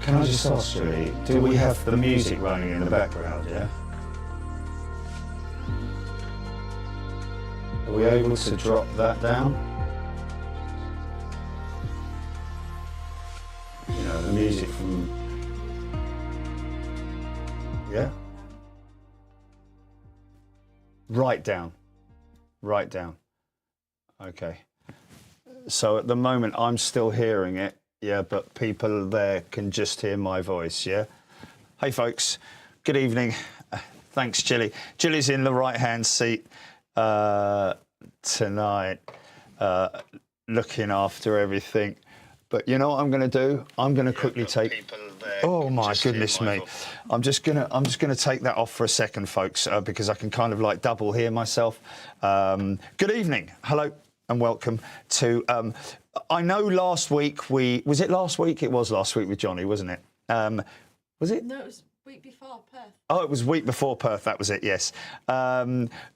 Can I just ask, Julie, do we have the music running in the background, yeah? Are we able to drop that down? You know, the music from... Yeah? Right down. Right down. Okay. So at the moment, I'm still hearing it. Yeah, but people there can just hear my voice, yeah? Hey, folks. Good evening. Thanks, Gilly. Gilly's in the right-hand seat tonight, looking after everything. But you know what I'm going to do? I'm going to quickly take... Oh, my goodness me. I'm just gonna take that off for a second, folks, because I can kind of like double hear myself. Good evening. Hello. And welcome to, I know last week was it last week? It was last week with Johnny, wasn't it? Was it? No, it was week before Perth. Oh, it was week before Perth, that was it, yes.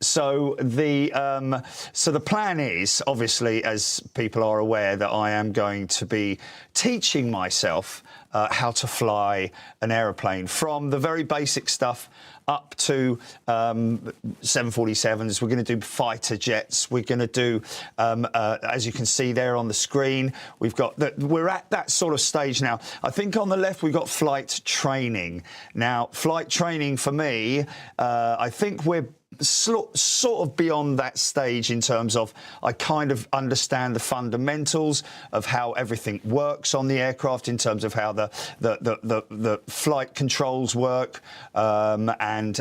So the plan is, obviously, as people are aware, that I am going to be teaching myself how to fly an aeroplane from the very basic stuff up to 747s. We're going to do fighter jets. We're going to do, as you can see there on the screen, we're at that sort of stage now. I think on the left we've got flight training. Now, flight training for me, I think we're sort of beyond that stage in terms of I kind of understand the fundamentals of how everything works on the aircraft in terms of how the flight controls work and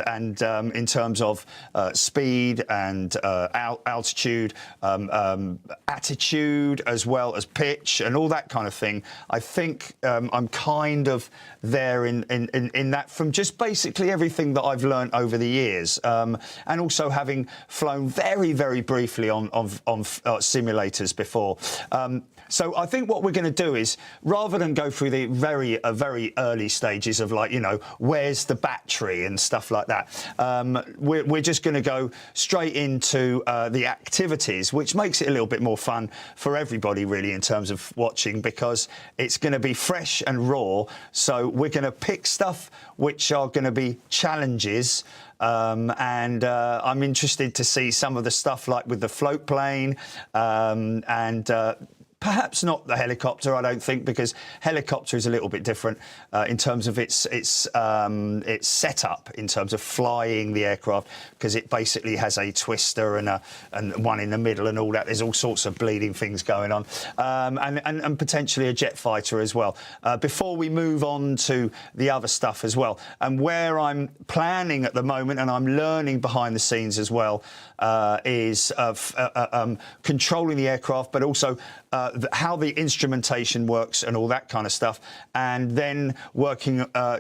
in terms of speed and altitude, attitude, as well as pitch and all that kind of thing. I think I'm kind of there in that from just basically everything that I've learned over the years. And also having flown very, very briefly on simulators before. So I think what we're going to do is, rather than go through the very early stages of, like, you know, where's the battery and stuff like that, we're just going to go straight into the activities, which makes it a little bit more fun for everybody, really, in terms of watching, because it's going to be fresh and raw. So we're going to pick stuff which are going to be challenges. And I'm interested to see some of the stuff like with the float plane and perhaps not the helicopter, I don't think, because helicopter is a little bit different in terms of its setup, in terms of flying the aircraft, because it basically has a twister and one in the middle and all that. There's all sorts of bleeding things going on, and potentially a jet fighter as well. Before we move on to the other stuff as well, and where I'm planning at the moment, and I'm learning behind the scenes as well, is controlling the aircraft, but also how the instrumentation works and all that kind of stuff, and then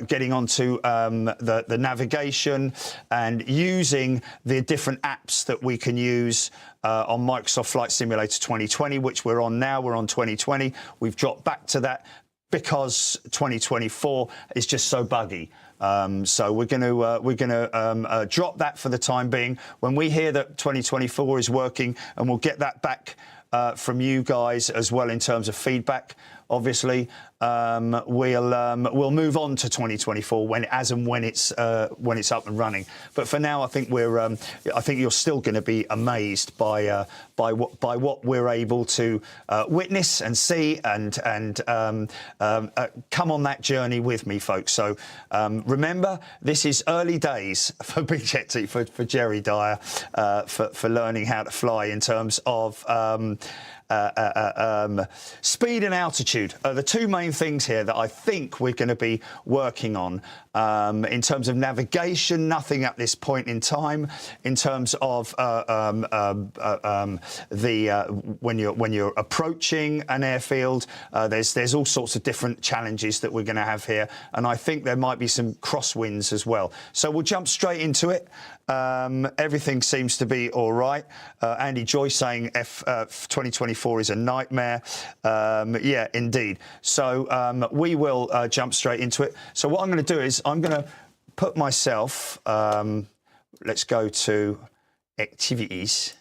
getting onto the navigation and using the different apps that we can use on Microsoft Flight Simulator 2020, which we're on now. We're on 2020. We've dropped back to that because 2024 is just so buggy. So we're going to drop that for the time being. When we hear that 2024 is working, and we'll get that back from you guys as well in terms of feedback, obviously, we'll move on to 2024 when it's up and running. But for now, I think I think you're still going to be amazed by what we're able to witness and see and come on that journey with me, folks. So remember, this is early days for Big Jet T, for Jerry Dyer, for learning how to fly in terms of speed and altitude are the two main things here that I think we're going to be working on. In terms of navigation, nothing at this point in time. In terms of when you're approaching an airfield, there's all sorts of different challenges that we're going to have here, and I think there might be some crosswinds as well. So we'll jump straight into it. Everything seems to be all right. Andy Joyce saying 2024 is a nightmare. Yeah, indeed. So we will jump straight into it. So what I'm going to do is I'm going to put myself, let's go to activities.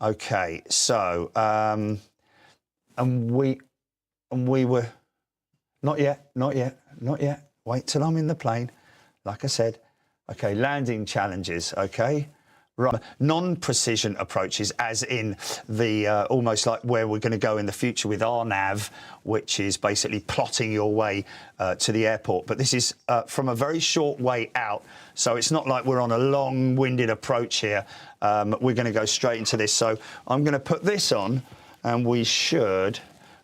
Okay, so, and we were Not yet, not yet, not yet. Wait till I'm in the plane. Like I said, okay, landing challenges, okay? Right. Non-precision approaches, as in the almost like where we're going to go in the future with our nav, which is basically plotting your way to the airport. But this is from a very short way out, so it's not like we're on a long-winded approach here. We're going to go straight into this. So I'm going to put this on, and we should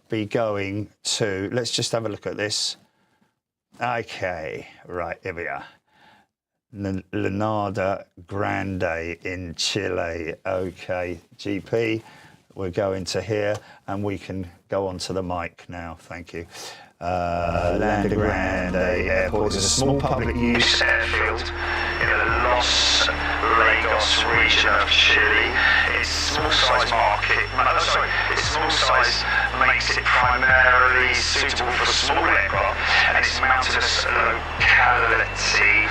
be going to. Let's just have a look at this. Okay, right, here we are. Lanada Grande in Chile. Okay, GP, we're going to here, and we can go onto the mic now. Thank you. Lanada Grande Airport is a small public use airfield in the Los Lagos region of Chile. Its small size makes it primarily suitable for small aircraft, and its mountainous locality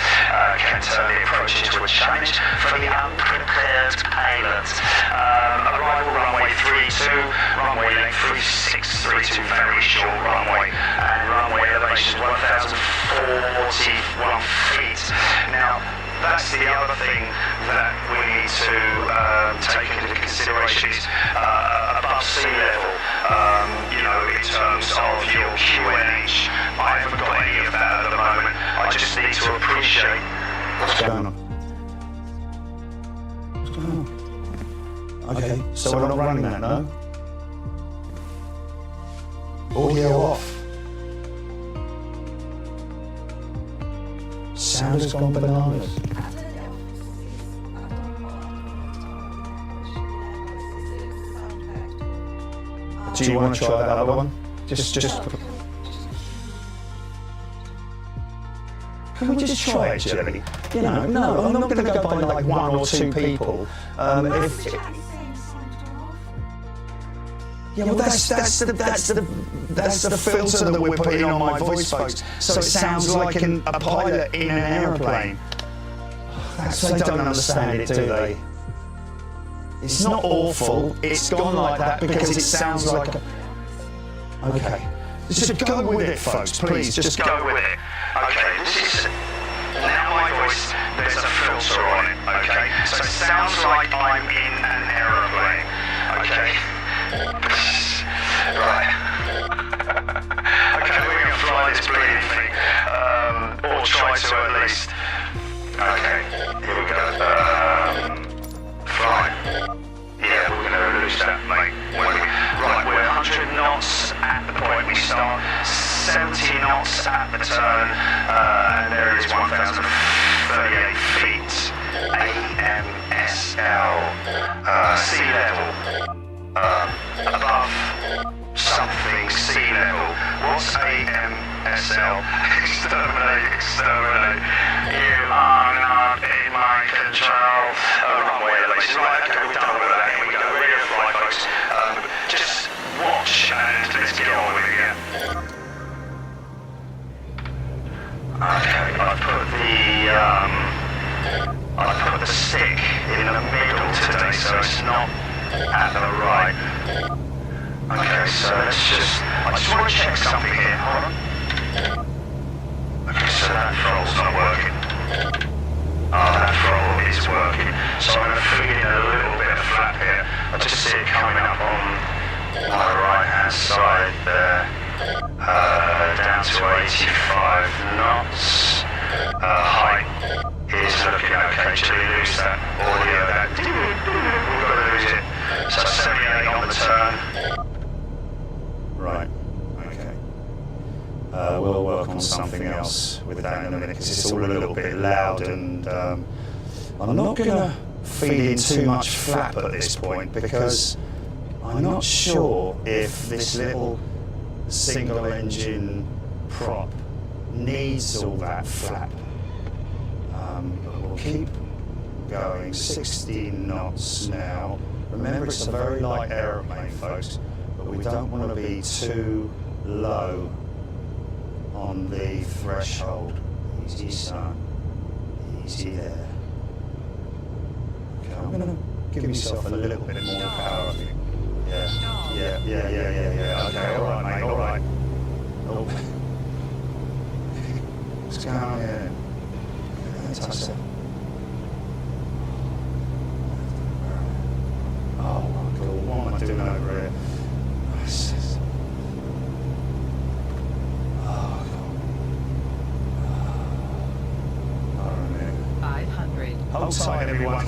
can turn the approach into a challenge for the unprepared pilot. Arrival runway 32, runway length 3632, very short runway, and runway elevation 1,041 feet. Now, that's the other thing that we need to take into consideration is above sea level, you know, in terms of your QNH. I haven't got any of that at the moment. I just need to appreciate what's going on. What's going on? Okay, so we're not running that, no? Audio off. Sound has gone bananas. Do you want to try that other one? Just. Can we just try it, Jelly? You know, no, I'm not going to go by like one or two people. Yeah, well, that's the filter that we're putting on my voice, folks. So it sounds like a pilot in an aeroplane. They don't understand it, do they? It's not awful. It's gone like that because it sounds like a... Okay. Just go with it, folks, please. Just go with it. Okay, this is... Now my voice, there's a filter on it, okay? So it sounds like I'm in an aeroplane, okay? Right. Okay, we're going to fly this bleeding thing. Or try to at least. Okay, here we go. Fly. Yeah, we're going to lose that, mate. Right, we're 100 knots at the point we start, 70 knots at the turn, and there is 1,038 feet. AMSL. Sea level. Above something sea level. What's AMSL? Exterminate. You are not in my control. Runway elevation. Right, okay, we've done all of that. Here we go. We're going to fly, folks. Just watch and let's get on with it, yeah. Okay, I put the stick in the middle today, so it's not at the right. Okay, so I just want to check something here. Hold on. Okay, so that throttle's not working. Oh, that throttle is working. So I'm going to feed in a little bit of flap here. I just see it coming up on my right-hand side there. Down to 85 knots. Height is looking okay. Should we lose that audio there? We've got to lose it. So 78 on the turn. Right, okay. We'll work on something else with that in a minute because it's all a little bit loud, and I'm not going to feed in too much flap at this point because I'm not sure if this little single engine prop needs all that flap. But we'll keep going. 16 knots now. Remember, it's a very light aeroplane, folks, but we don't want to be too low on the threshold. Easy, son. Easy there. Okay, I'm going to give myself a little bit more power, I think. Yeah. Okay, all right, mate, all right. Oh. Hold tight, everyone.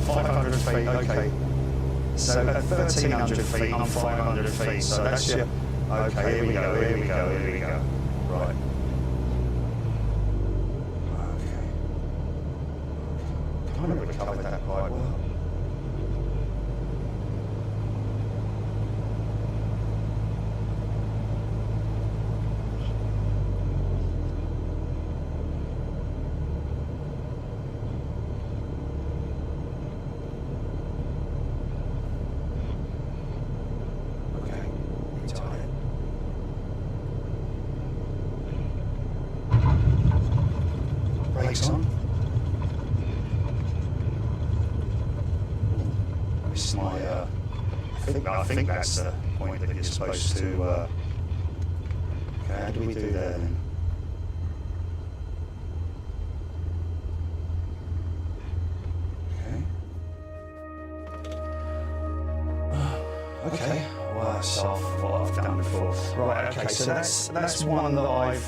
500 feet, okay. So at 1,300 feet, I'm 500 feet. So that's your... Okay, here we go, here we go, here we go. Right. Okay. Kind of recovered that quite well. Brakes on. This is my, I think that's the point that you're supposed to, okay, how do we do there then? Okay, well that's off what I've done before. Right, okay, so that's one that I've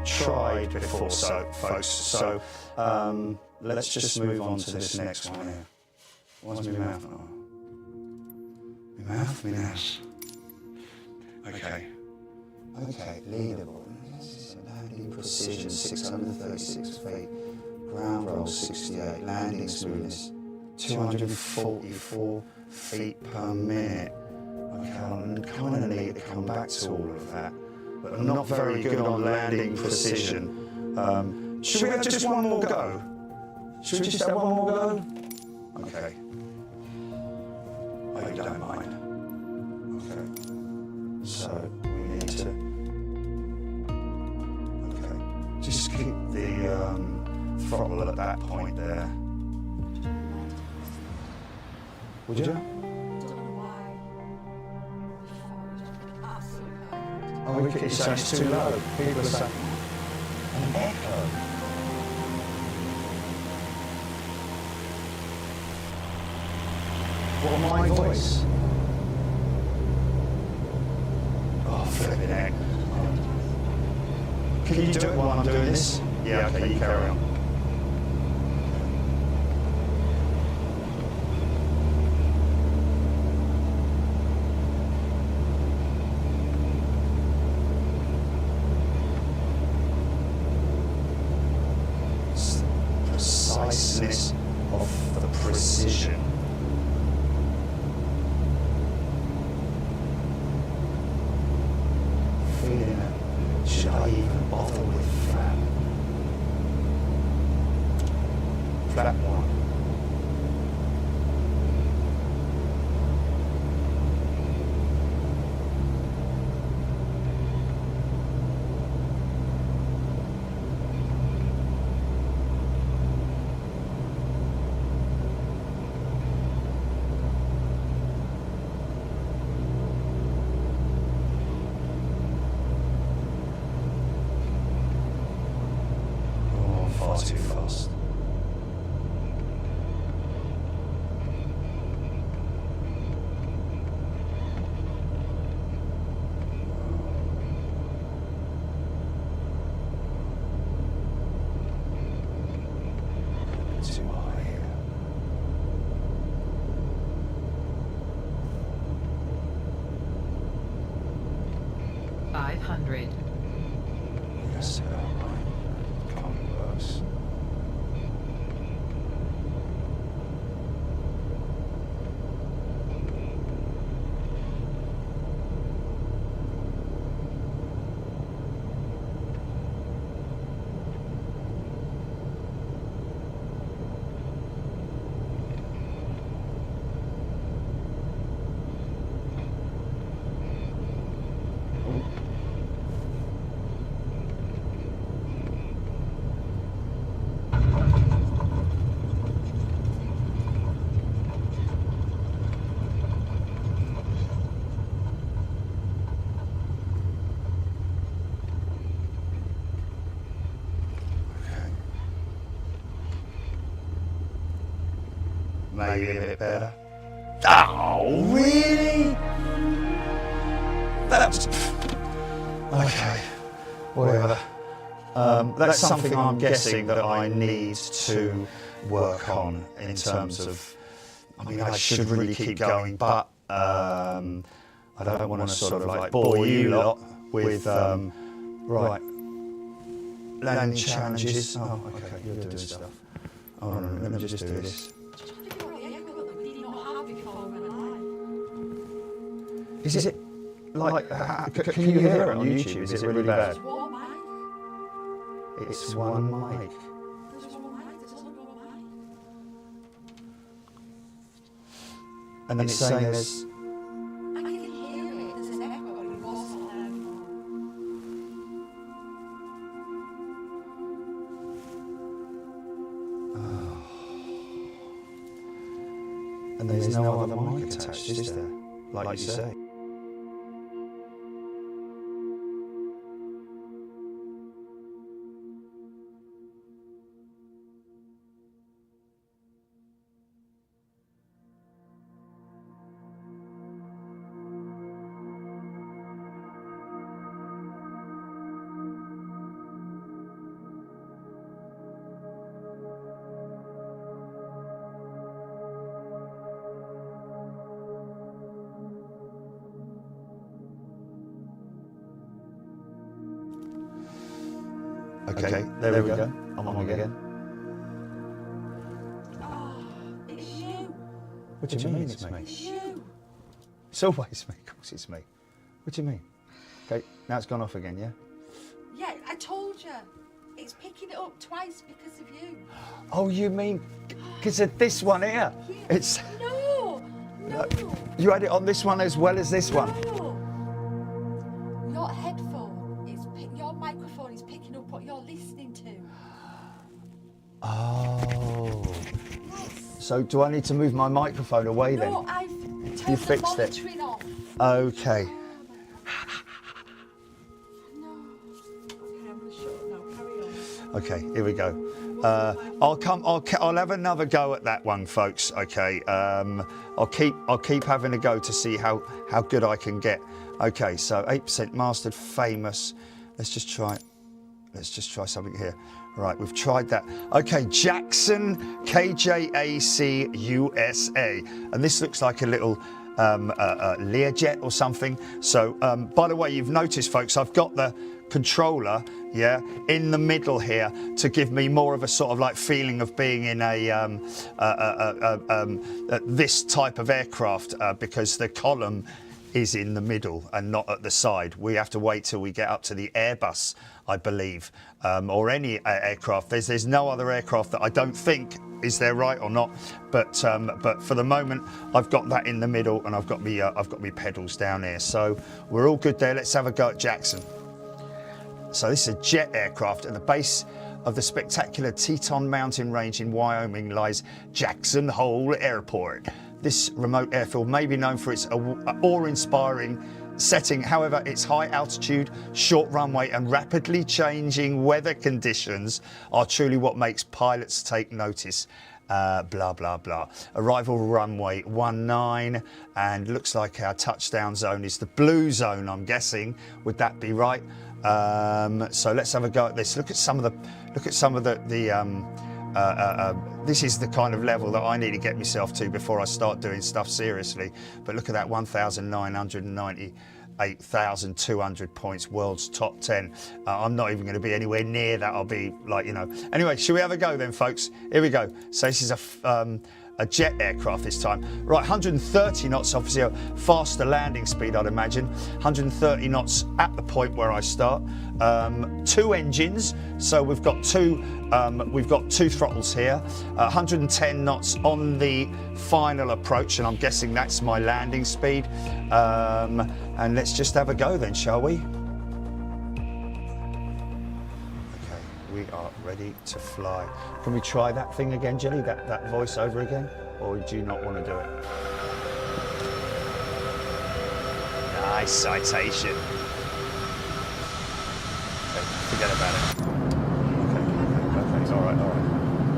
tried before, so folks. So let's just move on to this next one here. Why's my mouth not on? My mouth, my nose. Okay. Okay, leaderboard. Landing precision 636 feet. Ground roll 68. Landing smoothness 244 feet per minute. Okay, I kind of need to come back to all of that. But I'm not very good on landing precision. Should we have just one more go? Should we just have one more go? Okay. I don't mind. Okay. So we need to. Okay. Just keep the throttle at that point there. Would you? Don't know why. Absolutely perfect. Oh, we could say it's too low. People are saying an echo. What, my voice? Oh, flipping heck. Can you do it while I'm doing this? Yeah, okay, you carry on. Preciseness of the precision. Feeling it. Should I even bother with flap? Flap one. Far too fast. Too high here. $500. Yes, sir. Can't be worse. Maybe a bit better. Oh, really? That's... Okay, whatever. That's something I'm guessing that I need to work on in terms of. I mean, I should really keep going, but I don't want to sort of like bore you lot with right landing challenges. Oh, okay, you're doing stuff. Oh no, let me just do this. Is it like? Can you hear it on YouTube? Is it really bad? It's one mic. And then it's saying there's. I can hear it. There's an echo. It wasn't there before. And there's no other mic attached, is there? Like you say. Okay, there we go. I'm on again. Oh, it's you. What do you mean it's me? It's you. It's always me, of course it's me. What do you mean? Okay, now it's gone off again, yeah? Yeah, I told you. It's picking it up twice because of you. Oh, you mean because of this one here? Yeah. It's No. you had it on this one as well as this one. No. Your headphone is your microphone is picking up what you're listening to. Oh. So do I need to move my microphone away then? No, I've You turned the fixed it. monitoring off. Okay. No. Okay, I'm gonna shut up now. Carry on. Okay, here we go. I'll have another go at that one, folks. Okay. I'll keep having a go to see how good I can get. Okay, so 8% mastered, famous. Let's just try something here. Right, we've tried that. Okay, Jackson KJAC USA, and this looks like a little Learjet or something. So, by the way, you've noticed, folks, I've got the controller, yeah, in the middle here to give me more of a sort of like feeling of being in this type of aircraft because the column is in the middle and not at the side. We have to wait till we get up to the Airbus, I believe, or any aircraft. There's no other aircraft that I don't think is there, right or not. But for the moment, I've got that in the middle, and I've got me pedals down here. So we're all good there. Let's have a go at Jackson. So this is a jet aircraft, at the base of the spectacular Teton mountain range in Wyoming lies Jackson Hole Airport. This remote airfield may be known for its awe-inspiring setting. However, its high altitude, short runway and rapidly changing weather conditions are truly what makes pilots take notice. Blah, blah, blah. Arrival runway 19, and looks like our touchdown zone is the blue zone, I'm guessing. Would that be right? So let's have a go at this. Look at some of the this is the kind of level that I need to get myself to before I start doing stuff seriously. But look at that, 1,998,200 points, world's top 10. I'm not even going to be anywhere near that. I'll be like, you know. Anyway, shall we have a go then, folks? Here we go. So this is a jet aircraft this time. Right, 130 knots, obviously a faster landing speed, I'd imagine. 130 knots at the point where I start. 2 engines, so we've got two throttles here. 110 knots on the final approach, and I'm guessing that's my landing speed. And let's just have a go then, shall we? We are ready to fly. Can we try that thing again, Jelly? That voiceover again? Or do you not want to do it? Nice citation. Okay, forget about it. Okay, perfect. All right.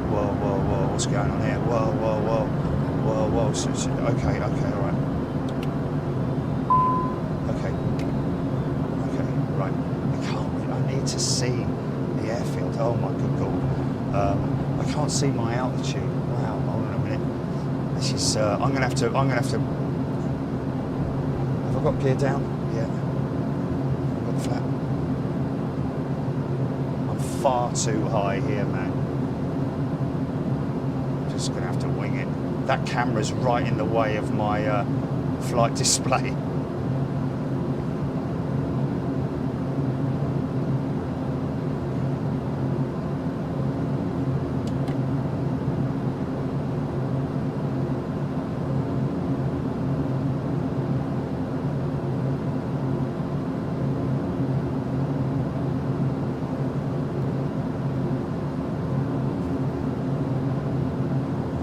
Whoa. What's going on here? Whoa. Okay, all right. Okay, right. I need to see the airfield. Oh my good God. I can't see my altitude. Wow, hold on a minute. This is, I'm gonna have to, have I got gear down? Yeah. I've got flat. I'm far too high here, man. I'm just gonna have to wing it. That camera's right in the way of my flight display.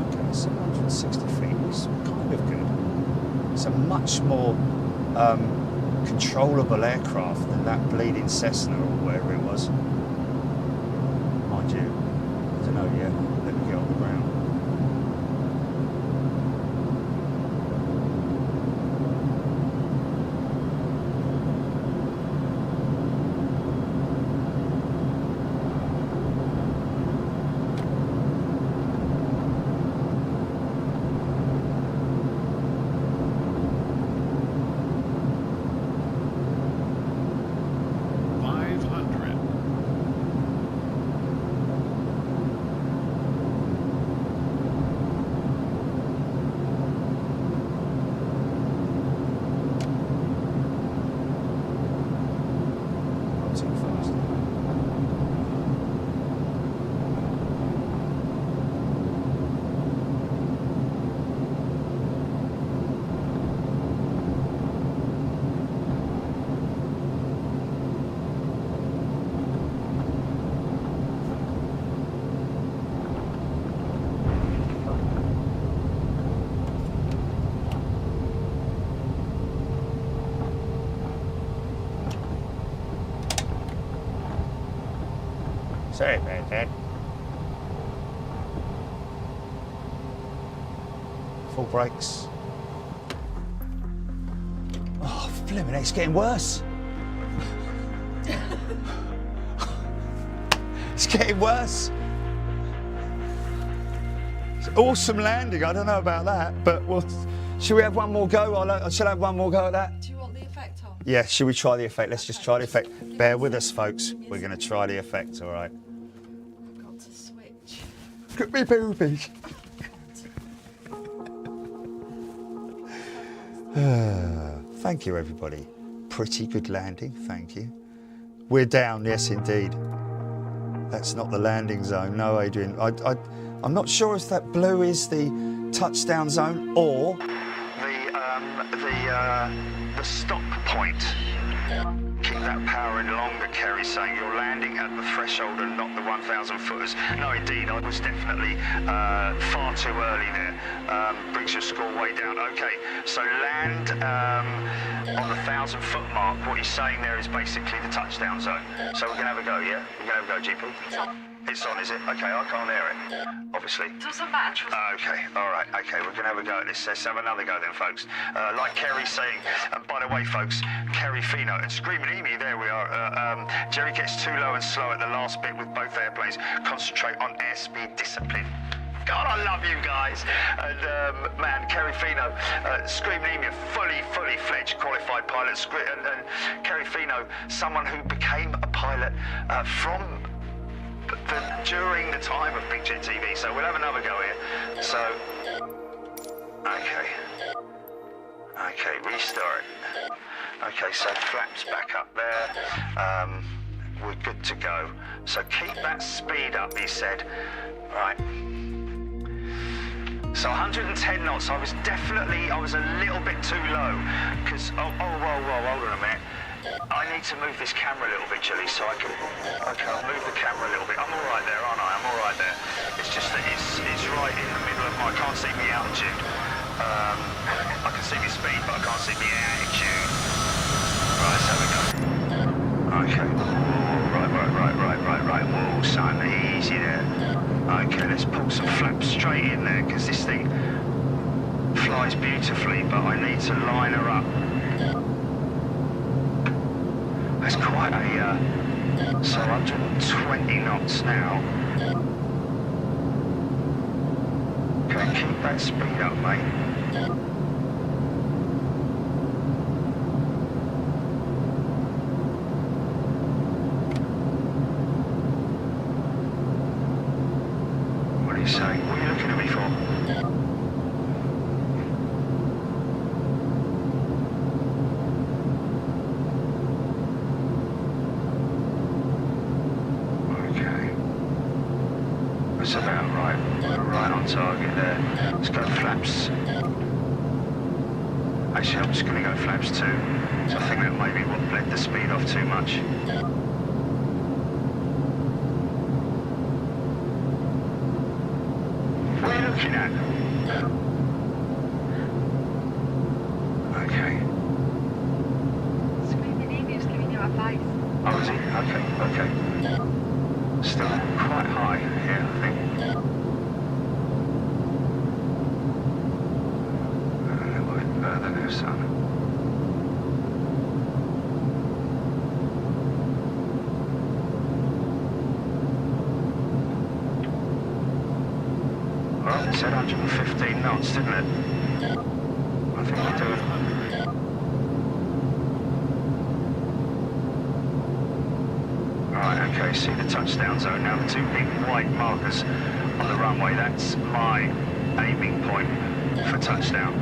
Okay, 760 feet is kind of good. It's a much more controllable aircraft than that bleeding Cessna or wherever it was. Mind you, I don't know yet. Let me get on the ground. Not too fast. Sorry about that. Full brakes. Oh, blimey, it's getting worse. It's getting worse. It's an awesome landing. I don't know about that, but shall we have one more go? Shall I have one more go at that? Do you want the effect on? Yeah, should we try the effect? Let's just try the effect. Bear with us, folks. We're going to try the effect, all right? I've got to switch. Look at me boobies. Thank you, everybody. Pretty good landing, thank you. We're down, yes, indeed. That's not the landing zone, no, Adrian. I'm not sure if that blue is the touchdown zone or the stop point. Keep that power in longer, Kerry's saying. You're landing at the threshold and not the 1,000 footers. No, indeed, I was definitely far too early there. Brings your score way down. Okay, so land on the 1,000 foot mark. What he's saying there is basically the touchdown zone. So we're going to have a go, yeah? We're going to have a go, GP? It's on. It's on, is it? Okay, I can't hear it, obviously. Doesn't matter. Okay, all right, okay, we're going to have a go at this. Let's have another go then, folks. Like Kerry's saying, and by the way, folks, Kerry Fino and Screaming Emu, there we are. Jerry gets too low and slow at the last bit with both airplanes. Concentrate on airspeed discipline. God, I love you guys. And man, Kerry Fino, Screaming Emu, fully fledged qualified pilot. And Kerry Fino, someone who became a pilot from during the time of Big Jet TV. So we'll have another go here. So, okay, restart. Okay, so flaps back up there. We're good to go. So keep that speed up, he said. Right. So 110 knots. I was a little bit too low because whoa, hold on a minute. I need to move this camera a little bit, Jilly, so I can. Okay, I'll move the camera a little bit. I'm all right there, aren't I? I'm all right there. It's just that it's right in the middle of my. I can't see my altitude. I can see my speed, but I can't see my altitude. Right, so we go. Okay. Right. Whoa, son, easy there. Okay, let's pull some flaps straight in there, because this thing flies beautifully, but I need to line her up. That's quite a So 120 knots now. Okay, keep that speed up, mate. What do you say? What are you looking at me for? That's about right. We're right on target there. Let's go flaps. Actually, I'm just going to go flaps 2. So I think that may be what bled the speed off too much. What are you looking at? Okay. Screaming Emu's giving you advice. Oh, is he? Okay, okay. Still quite high here, I think. A little bit further there, son. Well, it said 115 knots, didn't it? I think we're doing. Right, okay, see the touchdown zone now, the 2 big white markers on the runway. That's my aiming point for touchdown.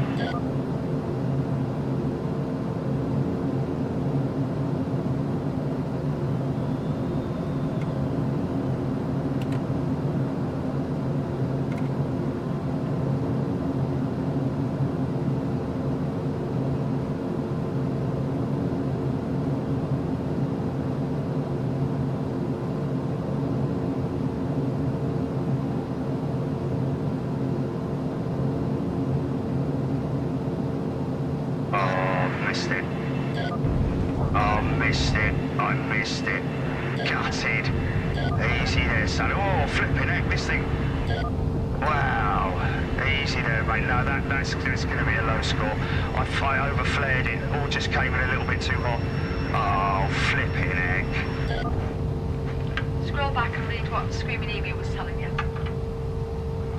I missed it. Gutted. Easy there, son. Oh, flipping heck, this thing. Wow. Easy there, mate. No, that's going to be a low score. I overflared it. All just came in a little bit too hot. Oh, flipping heck. Scroll back and read what Screaming Emu was telling you.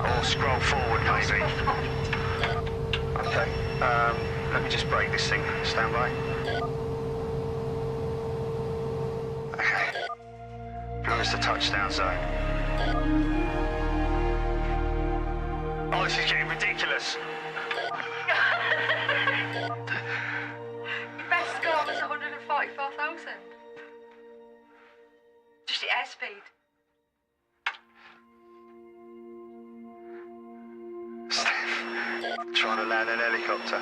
Or scroll forward, maybe. Okay. Let me just break this thing. Stand by. Okay. Blue is the touchdown zone. Oh, this is getting ridiculous. Your best score was 144,000. Just your airspeed. Trying to land an helicopter.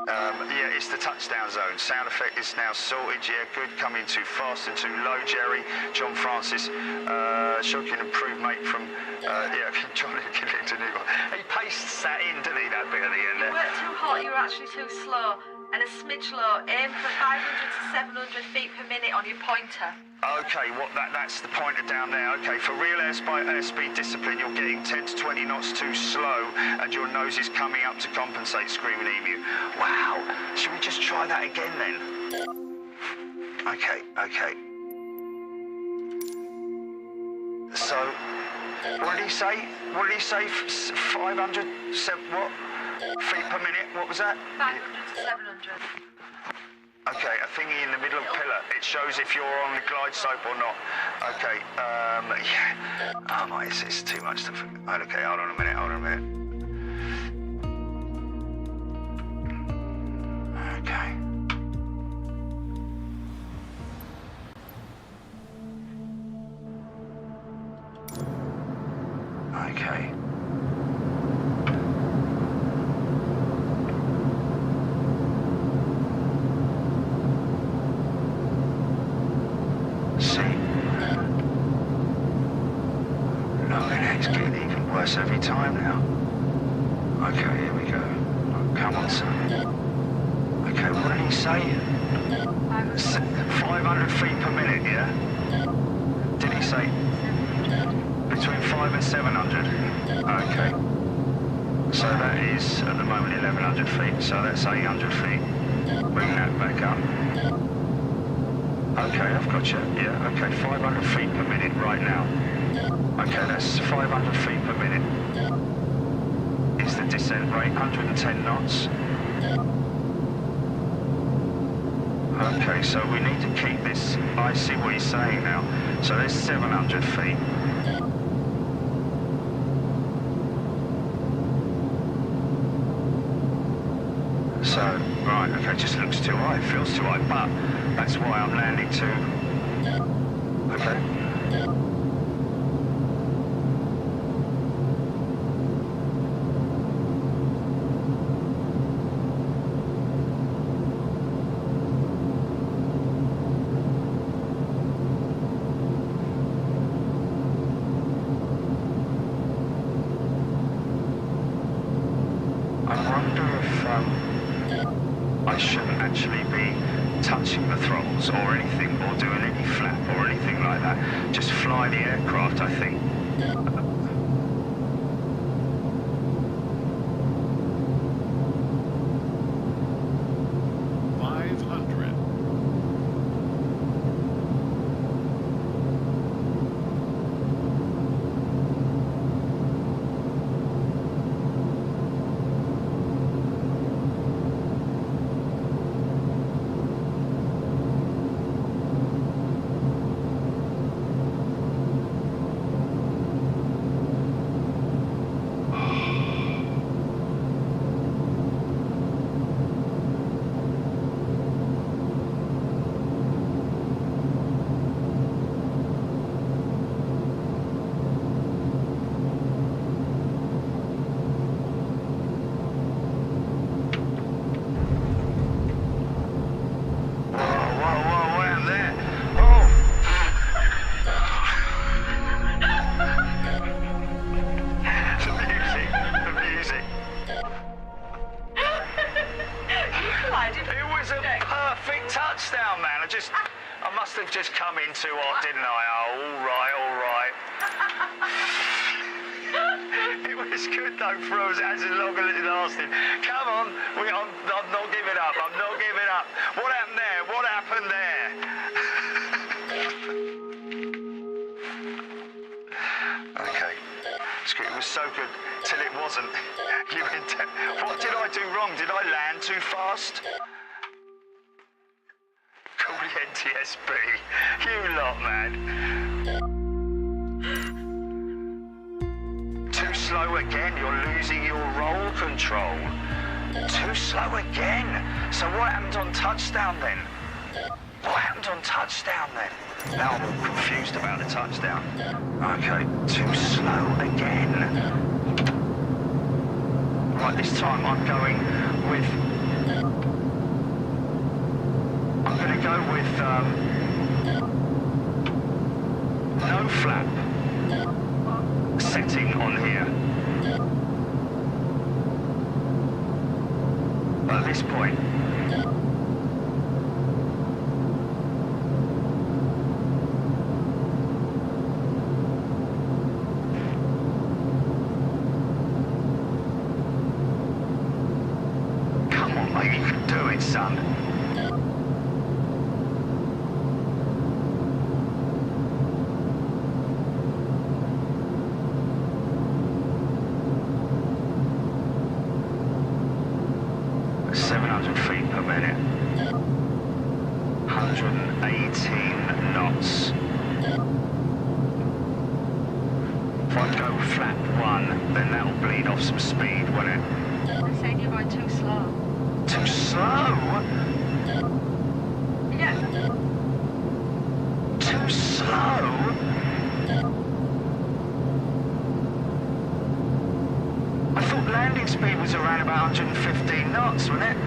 Yeah, it's the touchdown zone. Sound effect is now sorted. Yeah, good. Coming too fast and too low, Jerry. John Francis, shocking improved, mate, from, yeah, John Killington. He pastes that in, didn't he, that bit at the end there? You weren't too hot, you were actually too slow. And a smidge low. Aim for 500 to 700 feet per minute on your pointer. Okay, that's the pointer down there. Okay, for real airspeed discipline, you're getting 10 to 20 knots too slow, and your nose is coming up to compensate, Screaming Emu. Wow, should we just try that again then? Okay. So, what did he say? 500, what? Feet per minute, what was that? 500 to 700. Okay, a thingy in the middle of the pillar. It shows if you're on the glide slope or not. Okay, yeah. Oh my, it's too much to... Okay, hold on a minute. Okay. Okay. It's getting even worse every time now. Okay, here we go. Oh, come on, son. Okay, what did he say? 500 feet per minute, yeah? Did he say between 5 and 700? Okay. So that is, at the moment, 1,100 feet. So that's 800 feet. Bring that back up. Okay, I've got you. Yeah, okay, 500 feet per minute right now. Okay, that's 500 feet per minute. Is the descent rate 110 knots? Okay, so we need to keep this. I see what he's saying now. So there's 700 feet. So, right, okay, just looks too high, feels too high, but that's why I'm landing too. Okay. I wonder if I shouldn't actually be touching the throttles or anything, or doing any flap or anything like that. Just fly the aircraft, I think. 500. Touchdown, man. I must have just come in too hot, didn't I? Oh, all right. It was good though for us as long as it lasted. Come on, I'm not giving up. I'm not giving up. What happened there? What happened there? Okay. It was so good till it wasn't. What did I do wrong? Did I land too fast? Call the NTSB. You lot, man. Too slow again. You're losing your roll control. Too slow again. So what happened on touchdown then? What happened on touchdown then? Now I'm all confused about the touchdown. Okay, too slow again. Right, this time I'm going with... I'm going to go with no flap setting on here. At this point. Come on, mate, you can do it, son. Minute. 118 knots. If I go flat one, then that'll bleed off some speed, won't it? They're saying you're going too slow. Too slow? Yeah. Too slow? I thought landing speed was around about 115 knots, wasn't it?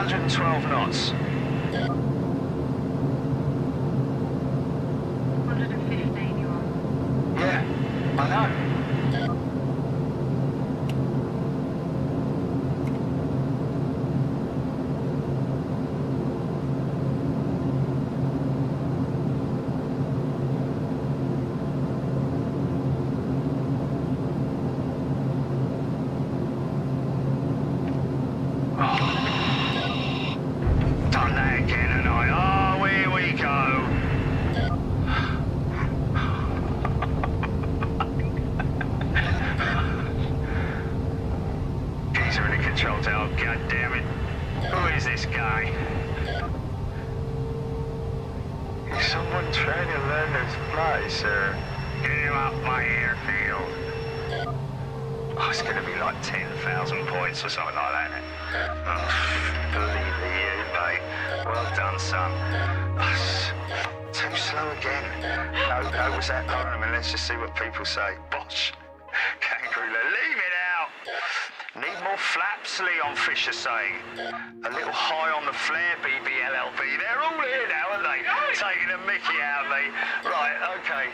112 knots. 115 you're on. Yeah, I know. Done that again, and oh, here we go. Geezer in the control tower, god damn it. Who is this guy? Is someone trying to learn to fly, sir? Get him up my airfield. Oh, it's gonna be like 10,000 points or something like that. Oh, believe you, mate. Well done, son. Oh, too slow again. No, was that? Hold on a minute, let's just see what people say. Bosh. Kangaroo, leave it out. Need more flaps, Leon Fisher saying. A little high on the flare, BBLLB. They're all here now, aren't they? Taking a mickey out of me. Right, okay.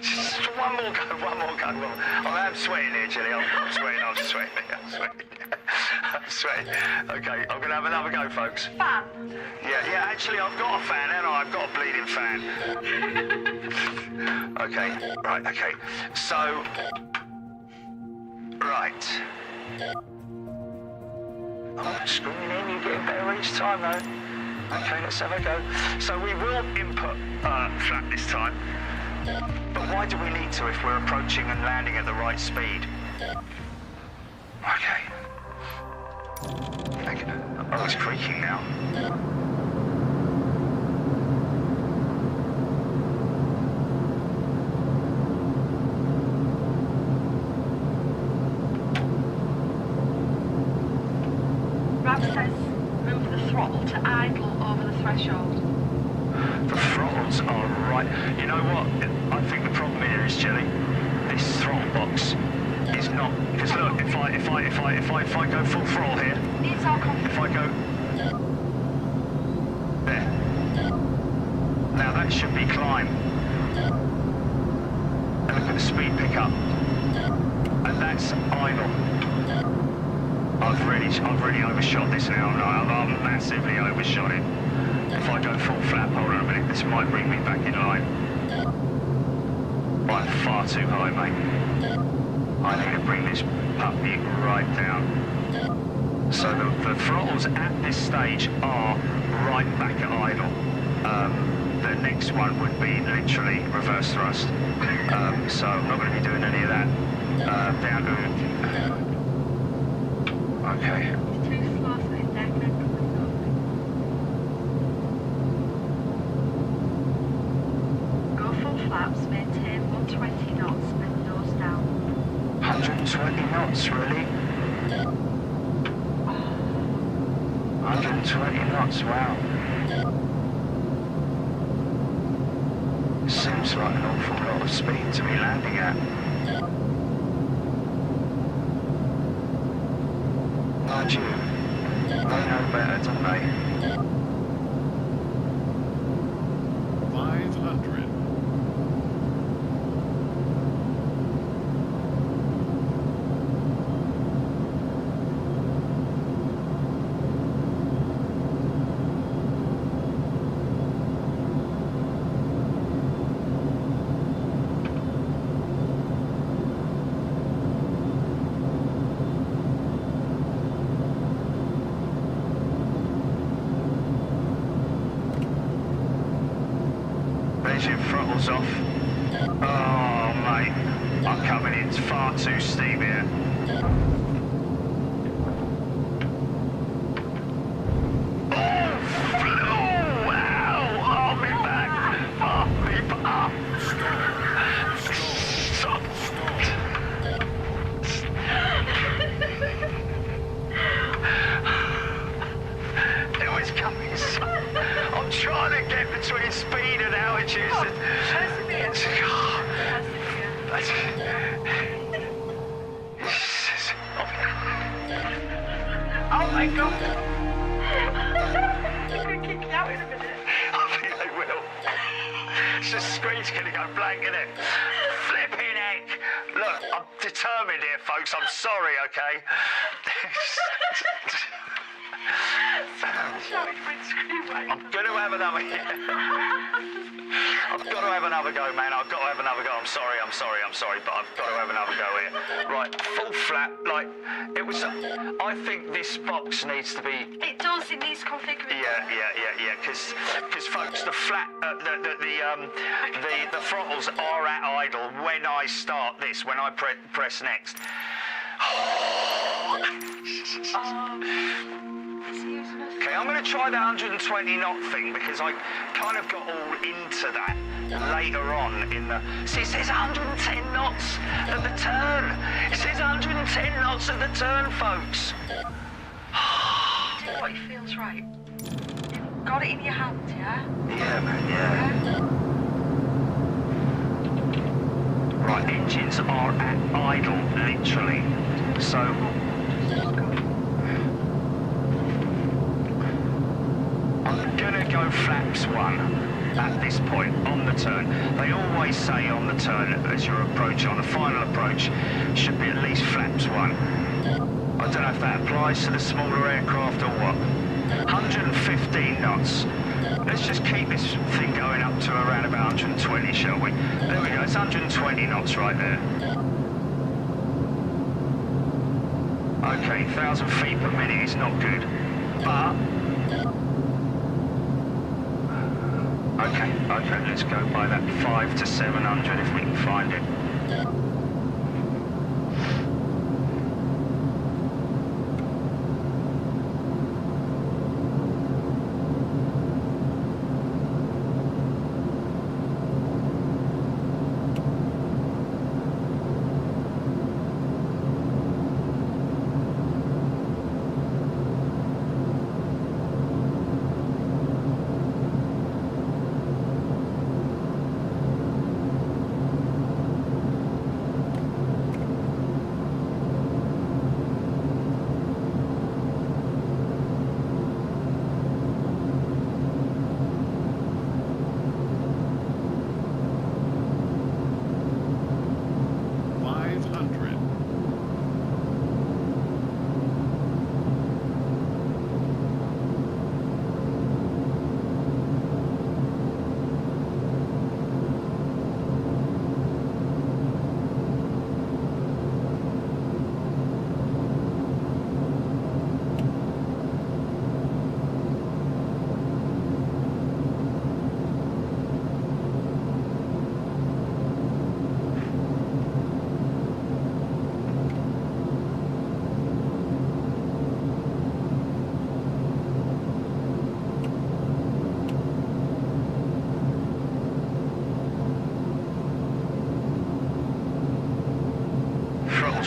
Just one more go. I'm sweating here, Jilly. I'm sweating. I'm sweating. Okay, I'm going to have another go, folks. Fan. Yeah, actually, I've got a fan, haven't I? I've got a bleeding fan. Okay. So... Right. Oh, screwing in, you're getting better each time, though. Okay, let's have a go. So we will input flat this time. But why do we need to if we're approaching and landing at the right speed? Okay. Oh, it's creaking now. Rob says move the throttle to idle over the threshold. The throttles are right. You know what? I think the problem here is, Jelly, this throttle box is not. Because look, if I go full throttle here, Needs our if I go there, now that should be climb. And look at the speed pickup, and that's idle. I've really overshot this now. I've massively overshot it. If I go full flap, hold on a minute, this might bring me back in line. I'm far too high, mate. I need to bring this puppy right down. So the throttles at this stage are right back at idle. The next one would be literally reverse thrust. So I'm not going to be doing any of that. Down to... Okay. It's too slow for his neck and go full flaps, maintain 120 knots and nose down. 120 knots, really? 120 knots, wow. Seems like an awful lot of speed to be landing at. Mind you, they know better, don't they? 500. There's your throttles off. Oh, mate, I'm coming in far too steep here. Oh, wow, oh, me back. Oh, me back. Stop. It was coming so... I'm trying to get between speed and altitude. Persevere. Oh, Oh my God. They're going to kick me out in a minute. I think they will. The screen's going to go blank, isn't it? Flipping heck. Look, I'm determined here, folks. I'm sorry, okay? I'm going to have another. I've got to have another go, man. I've got to have another go. I'm sorry, but I've got to have another go here. Right, full flap. Like it was. I think this box needs to be. It does. It needs configuring. Yeah. Because folks, the flat, the throttles are at idle when I start this. When I press next. Okay, I'm going to try the 120 knot thing because I kind of got all into that later on in the... See, it says 110 knots at the turn. It says 110 knots at the turn, folks. Do what feels right. You've got it in your hand, yeah? Yeah, man, yeah. Right, engines are at idle, literally. So... I'm gonna go flaps 1 at this point on the turn. They always say on the turn as you're approaching, on the final approach, should be at least flaps 1. I don't know if that applies to the smaller aircraft or what. 115 knots. Let's just keep this thing going up to around about 120, shall we? There we go, it's 120 knots right there. Okay, 1,000 feet per minute is not good, but... Okay, let's go by that 5 to 700 if we can find it.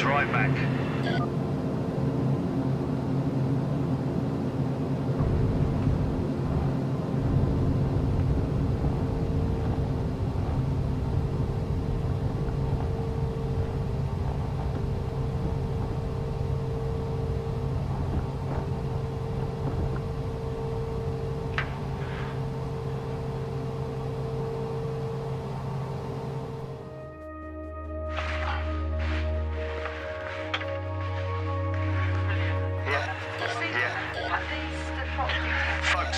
Right back.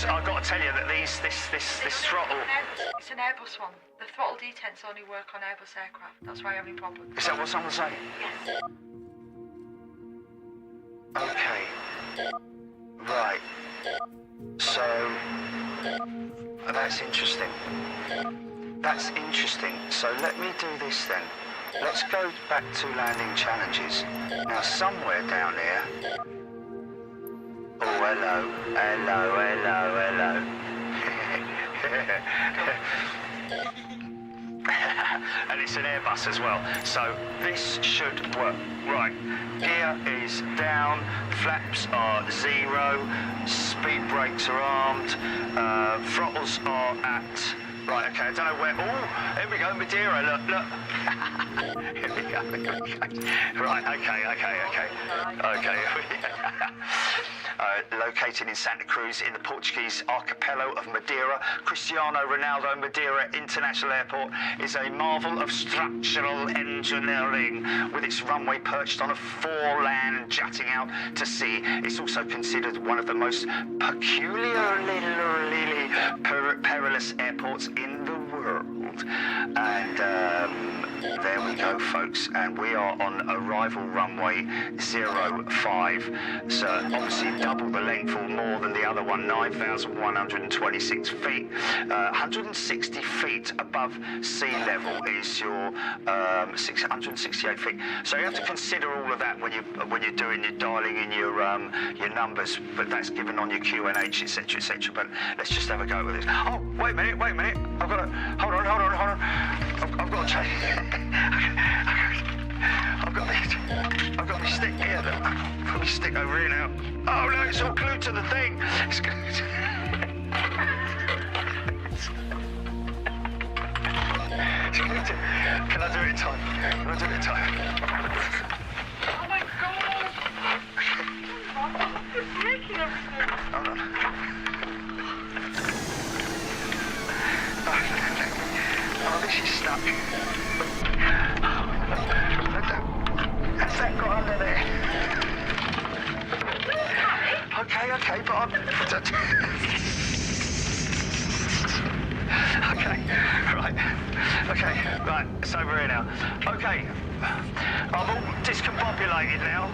I've got to tell you that this throttle... It's an Airbus one. The throttle detents only work on Airbus aircraft. That's why I'm having problems. Is that what someone's saying? Yes. Okay. Right. So... That's interesting. That's interesting. So let me do this then. Let's go back to landing challenges. Now, somewhere down here... Oh, hello. And it's an Airbus as well, so this should work. Right, gear is down, flaps are 0, speed brakes are armed, throttles are at Right, okay, I don't know where. Oh, here we go, Madeira, look. Here we go. Right, okay. Located in Santa Cruz in the Portuguese archipelago of Madeira, Cristiano Ronaldo Madeira International Airport is a marvel of structural engineering with its runway perched on a foreland jutting out to sea. It's also considered one of the most peculiarly perilous airports in the world. And there we go, folks, and we are on arrival runway 05. So obviously double the length or more than the other one, 9,126 feet. 160 feet above sea level is your 668 feet. So you have to consider all of that when you're doing your dialing in your numbers, but that's given on your QNH, etc., etc. But let's just have a go with this. Oh, wait a minute. I've got to hold on. I've got to change. I've got my stick here. I've got my stick over here now. Oh no, it's all glued to the thing. It's glued to... It's glued to... Can I do it in time? Oh my God! It's breaking everything. Hold on. Oh, this is stuck. Has that got under there? Okay, but I'm... Okay, right, it's over here now. Okay, I'm all discombobulated now.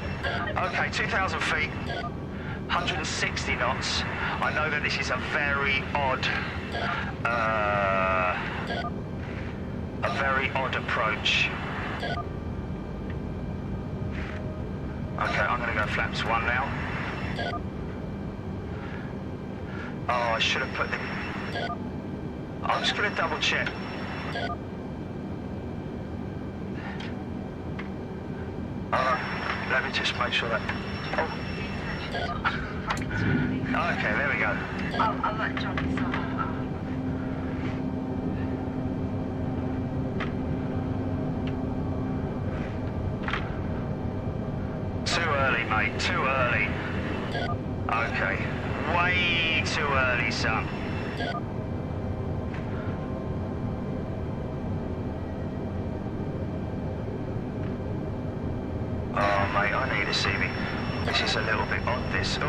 Okay, 2,000 feet, 160 knots. I know that this is a very odd approach. Okay, I'm going to go flaps 1 now. Oh, I should have put the... I'm just going to double check. Let me just make sure that... Oh. Okay, there we go. I'll let Johnny start. Mate, too early. Okay, way too early, son. Oh, mate, I need a CV. This is a little bit odd, this. Oh.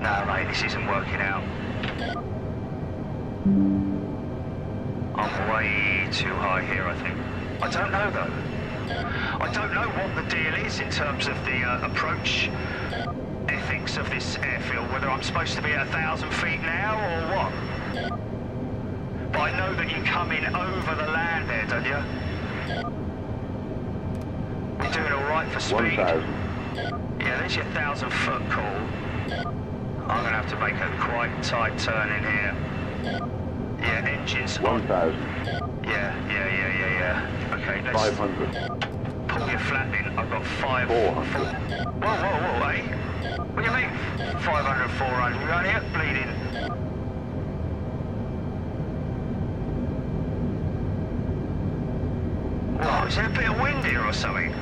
No, mate, this isn't working out. I'm way too high here, I think. I don't know, though. I don't know what the deal is in terms of the approach ethics of this airfield, whether I'm supposed to be at 1,000 feet now or what. But I know that you come in over the land there, don't you? We're doing all right for speed. 1,000. Yeah, there's your 1,000-foot call. I'm going to have to make a quite tight turn in here. Yeah, engines 1,000. Yeah. Okay, let's... 500. Pull your flap in. I've got 5... 400. Whoa, eh? What do you mean? 500, 400. We're only at bleeding... Whoa, is there a bit of wind here or something?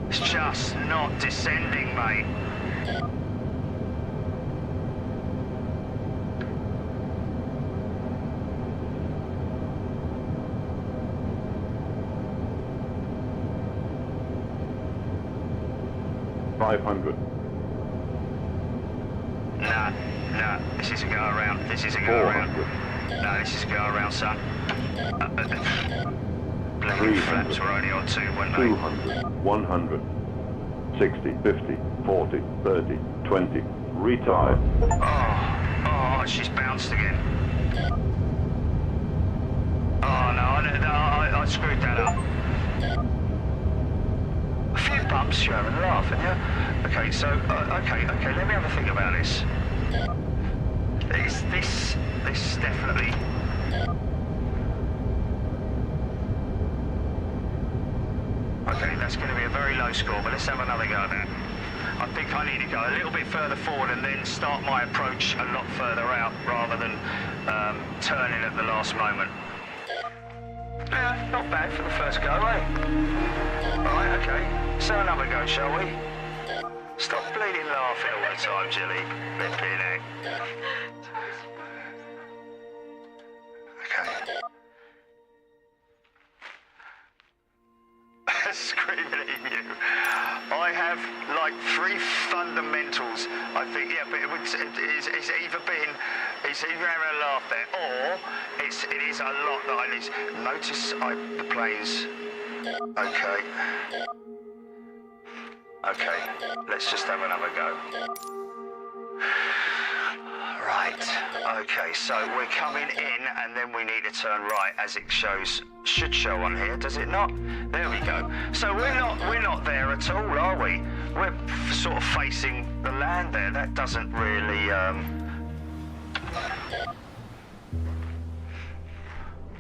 It's just not descending, mate. Nah, this is a go around. This is a go around. No, this is a go around, son. Bleeding flaps were only on 2, weren't they? 200, 100, 60, 50, 40, 30, 20, retire. Oh, she's bounced again. Oh no, I screwed that up. A few bumps, you're having a laugh, aren't you? Okay, so, okay, let me have a think about this. This definitely... no score, but let's have another go now. I think I need to go a little bit further forward and then start my approach a lot further out rather than turning at the last moment. Yeah, not bad for the first go, eh? Right, okay. So another go, shall we? Stop bleeding laughing all the time, Jilly. Flipping heck. Okay. Screaming at you. I have like 3 fundamentals, I think, yeah, but it's either having a laugh there, or it is a lot that I need. Notice the planes. Okay. Okay, let's just have another go. Right, okay, so we're coming in and then we need to turn right as it should show on here, does it not? There we go. So we're not there at all, are we? We're sort of facing the land there. That doesn't really,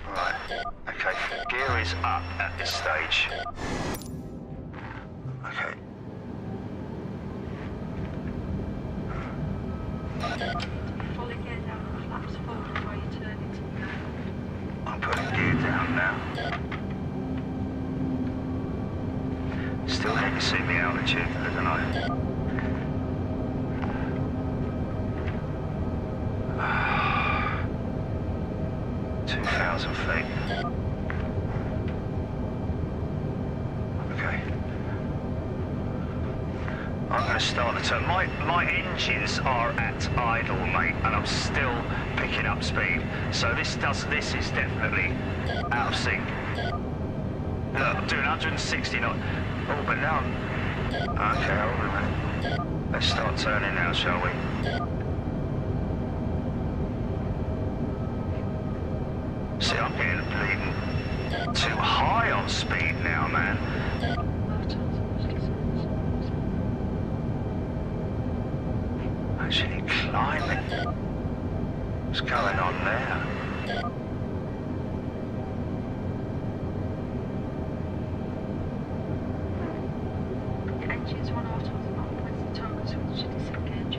Right, okay, gear is up at this stage. Okay. Fully gear down the flaps forward while you turn it. I'm putting gear down now. Still hitting semi altitude, don't I? 2,000 feet. Okay. I'm going to start the turn. My engines are at idle, mate, and I'm still picking up speed. So this is definitely out of sync. Look, I'm doing 160 knots. Oh, but now okay, hold on a minute. Let's start turning now, shall we? See, I'm getting bleeding too high on speed now, man. Actually climbing. What's going on there? The engines run auto as well. Press the toggle switch to disengage.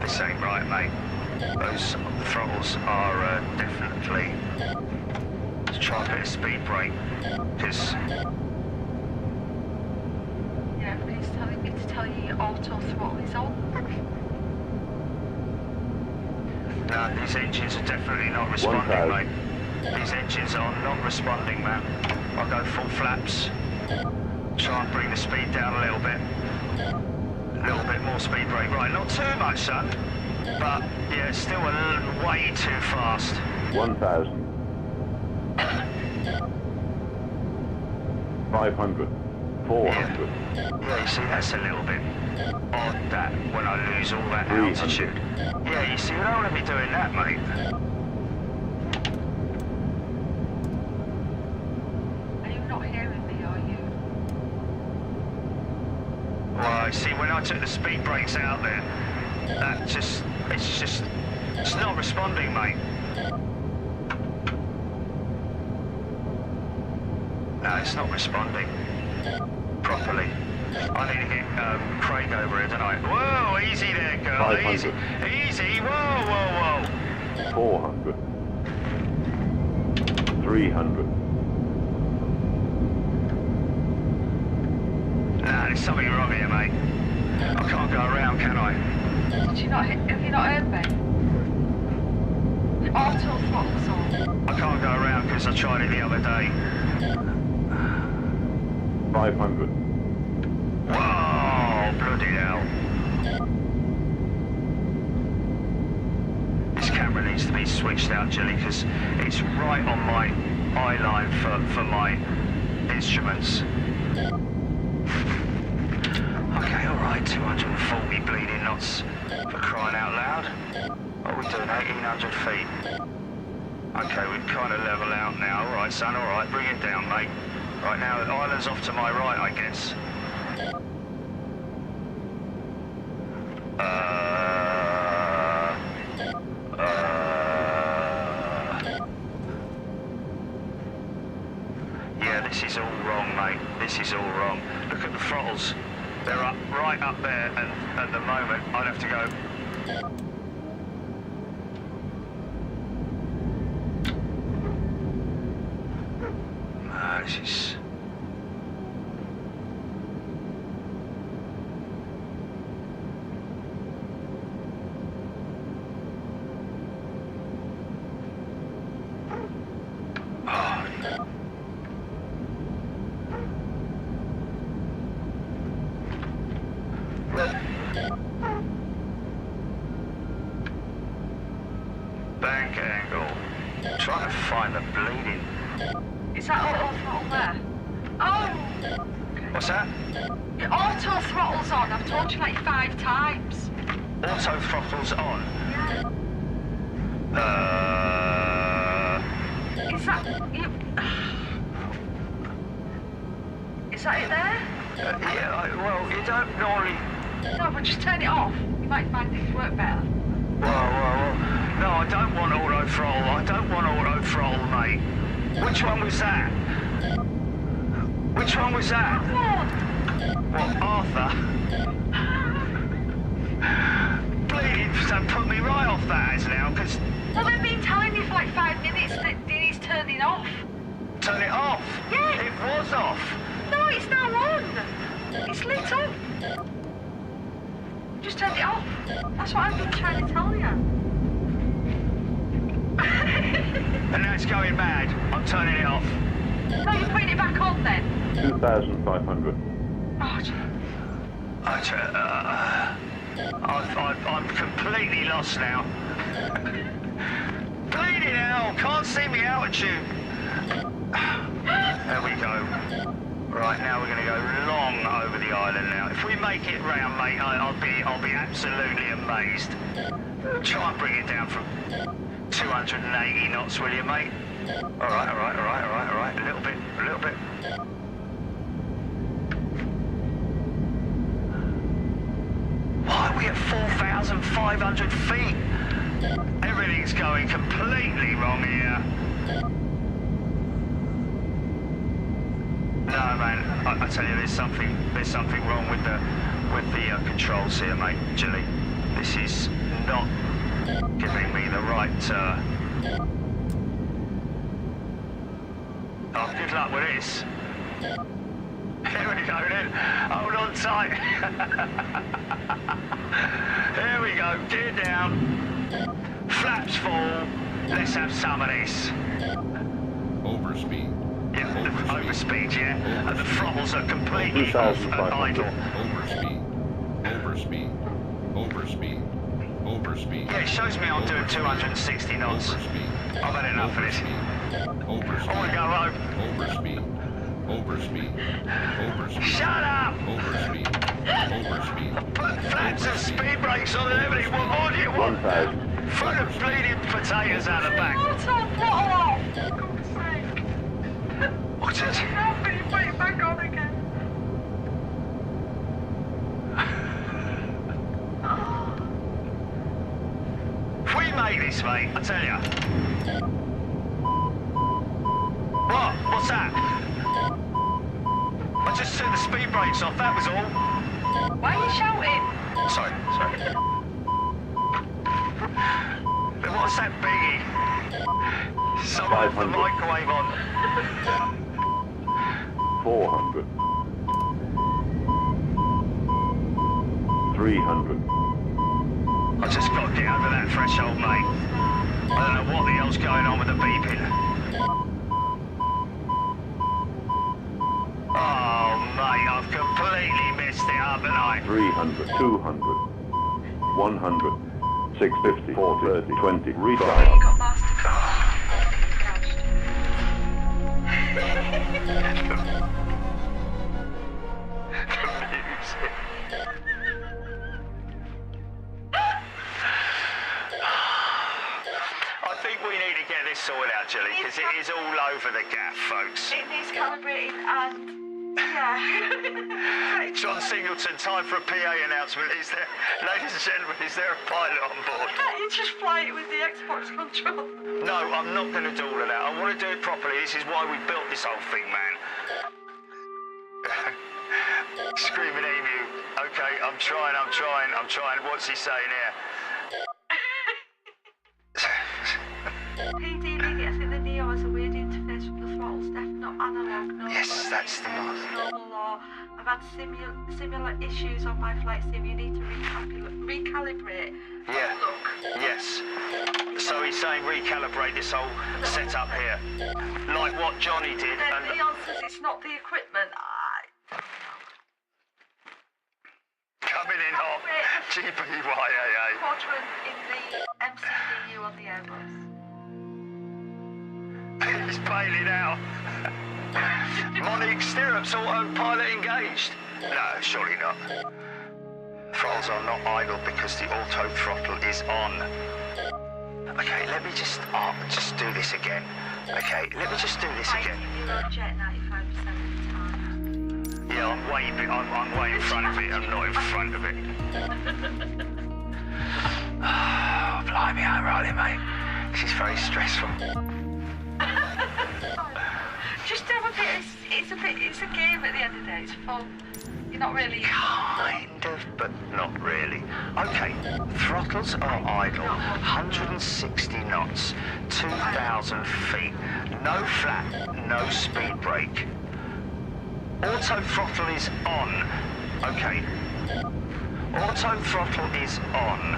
This ain't right, mate. Those throttles are definitely. Let's try and put a speed brake, because Yeah, but it's telling me to tell you your auto throttle is on. no, these engines are definitely not responding, mate. These engines are not responding, man. I'll go full flaps. Try and bring the speed down a little bit. A little bit more speed brake. Right, not too much, son. But, yeah, it's still way too fast. 1,000. 500. 400. Yeah, you see, that's a little bit odd, that, when I lose all that 300. altitude. Yeah, you see, we don't want to be doing that, mate. Are you not hearing me, are you? Well, you see, when I took the speed brakes out there, it's not responding, mate. No, it's not responding properly. I need to get Craig over here, don't I? Whoa, easy there, girl. 500. Easy. Easy. Whoa, whoa, whoa. 400. 300. Nah, there's something wrong here, mate. I can't go around, can I? Did you not have you not heard me? The auto throttle's on. I can't go around because I tried it the other day. 500. Whoa, bloody hell. This camera needs to be switched out, Jilly, because it's right on my eye line for my instruments. Okay, all right, 240 bleeding knots for crying out loud. What are we doing, 1,800 feet? Okay, we've kind of level out now. All right, son, all right, bring it down, mate. Right now, the island's off to my right, I guess. Yeah, this is all wrong, mate. This is all wrong. Look at the throttles. They're up, right up there, and at the moment, I'd have to go. This is... Bank angle. Trying to find the bleeding. Is that auto throttle there? Oh! What's that? Your auto throttle's on. I've told you like 5 times. Auto throttle's on. Is that you? Is that it there? Yeah, well, you don't normally... No, but just turn it off. You might find things work better. Well. No, I don't want auto throttle. I don't want auto throttle, mate. Which one was that? Which one was that? What, Arthur? Bleeding, so put me right off that as now, because... Well, they've been telling me for like 5 minutes that Dinny's turning off. Turn it off? Yeah. It was off. No, it's now on. It's lit up. Just turned it off. That's what I've been trying to tell you. And now it's going mad. I'm turning it off. No, you're putting it back on then. 2,500. Oh, I'm completely lost now. Bleeding hell, can't see me altitude. There we go. Right, now we're going to go long over the island now. If we make it round, mate, I'll be absolutely amazed. Try and bring it down from 280 knots, will you, mate? All right. A little bit. Why are we at 4,500 feet? Everything's going completely wrong here. No, man. I tell you, there's something wrong with the controls here, mate. Gilly, this is not giving me the right. Oh, good luck with this. Here we go then. Hold on tight. Here we go. Gear down. Flaps full. Let's have some of this. Overspeed. Yeah, overspeed, yeah. And the throttles are completely off and 2,500. idle. Overspeed. Yeah, it shows me I'm doing 260 knots. I've had enough of this. I want to go home. Overspeed. Shut up! Overspeed. Put flaps and speed brakes on and everything. What more do you want? 1,000. Throw the bleeding potatoes out the back. Auto throttle off. For God's sake. What's it? How can you put it back on again? If we make this, mate, I tell you. What? What's that? I just took the speed brakes off, that was all. Why are you shouting? Sorry. But what's that biggie? Someone with the 500. microwave on. 400. 300. I just got to get over that threshold, mate. I don't know what the hell's going on with the beeping. Oh, mate, I've completely messed it up, haven't I? 300. 200. 100. 650. 40. 20. You Retry. got masterclass. sorted out, Julie, because it is all over the gaff, folks. It needs calibrating and yeah. John Singleton, time for a PA announcement. Is there, ladies and gentlemen, is there a pilot on board? You just fly it with the Xbox control. No, I'm not going to do all of that. I want to do it properly. This is why we built this whole thing, man. Screaming emu. Okay, I'm trying. What's he saying here? PD Lee, I think the Neo has a weird interface with the throttles, definitely not analog. No, Yes, that's the one. normal law. I've had similar issues on my flight sim. You need to recalibrate. Yeah. Look. Yes. So he's saying recalibrate this whole setup here, like what Johnny did. Then And Leon says it's not the equipment. coming in hot. GBYAA. Quadrant in the MCDU on the Airbus. He's bailing out. Monique stirrups autopilot engaged. No, surely not. Throttles are not idle because the auto throttle is on. Okay, let me just do this again. Okay, let me just do this again. Jet 95% of the time. Yeah, I'm way in front of it. I'm not in front of it. Oh, blimey, I'm right, mate. This is very stressful. Just have a bit. It's a game at the end of the day. It's fun. You're not really. Kind of, but not really. Okay, throttles are idle. 160 knots, 2,000 feet. No flap, no speed brake. Auto throttle is on. Okay. Auto throttle is on.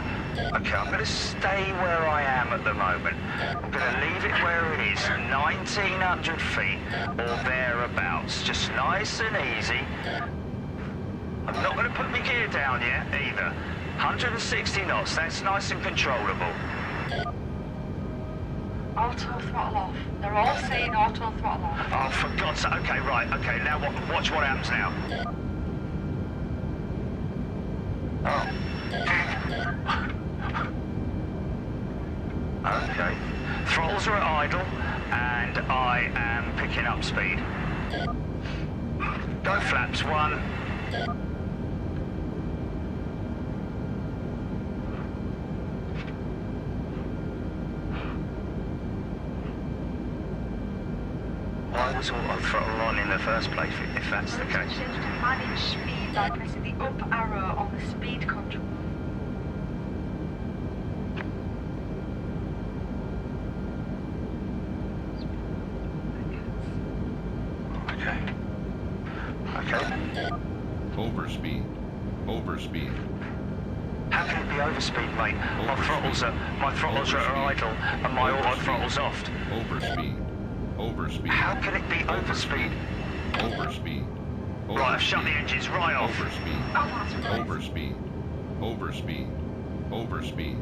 Okay, I'm going to stay where I am at the moment. I'm going to leave it where it is, 1,900 feet or thereabouts. Just nice and easy. I'm not going to put my gear down yet either. 160 knots, that's nice and controllable. Auto throttle off. They're all saying auto throttle off. Oh, for God's sake. Okay, right. Okay, now watch what happens now. Oh. Okay. Throttles are at idle, and I am picking up speed. Go flaps, 1. Why was auto throttle on in the first place, if that's the case? Change to manage speed by pressing the up arrow on the speed control. Okay. Okay. Overspeed. How can it be overspeed, mate? My throttles are idle and my auto throttle's off. Overspeed. How can it be overspeed? Overspeed. Right, I've shut the engines right off. Overspeed. Oh, that's right. Overspeed.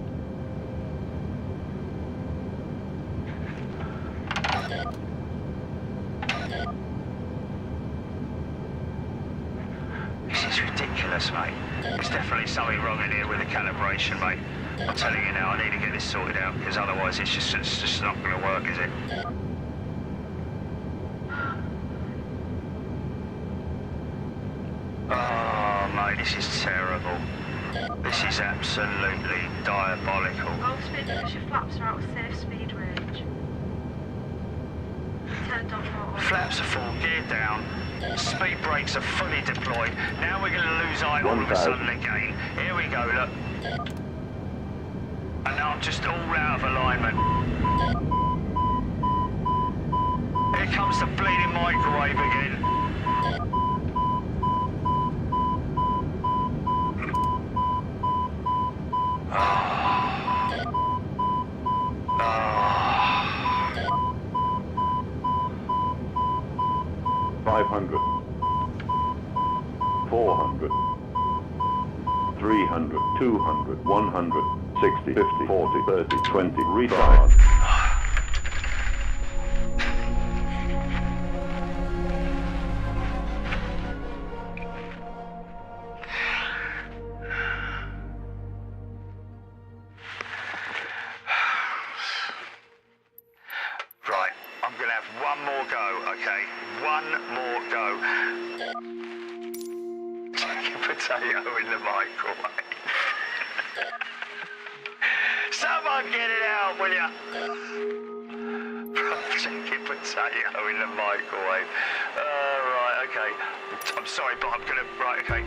This is ridiculous, mate. There's definitely something wrong in here with the calibration, mate. I'm telling you now, I need to get this sorted out, because otherwise it's just not going to work, is it? Oh, mate, this is terrible. This is absolutely diabolical. Low speed because your flaps are out of safe speed range. Turned on throttle. Flaps are full, gear down. Speed brakes are fully deployed. Now we're going to lose height all of a sudden again. Here we go, look. And now I'm just all out of alignment. Here comes the bleeding microwave again. Five 500, 400, 300, 200, 100, 60, 50, 40, 30, 20, retard. potato in the microwave. Someone get it out, will ya? Chicken potato in the microwave. Right, okay. I'm sorry, but I'm gonna... Right, okay.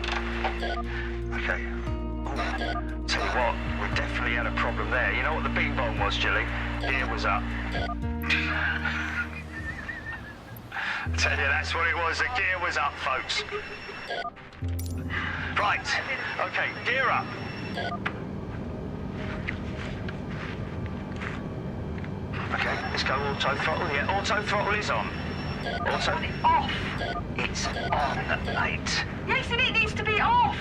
Okay. Ooh. Tell you what, we definitely had a problem there. You know what the bing bong was, Jilly? Gear was up. I tell you, that's what it was. The gear was up, folks. Right. Okay, gear up. Okay, let's go auto throttle. Yeah, auto throttle is on. Auto Off. It's on, mate. Yes, and it needs to be off.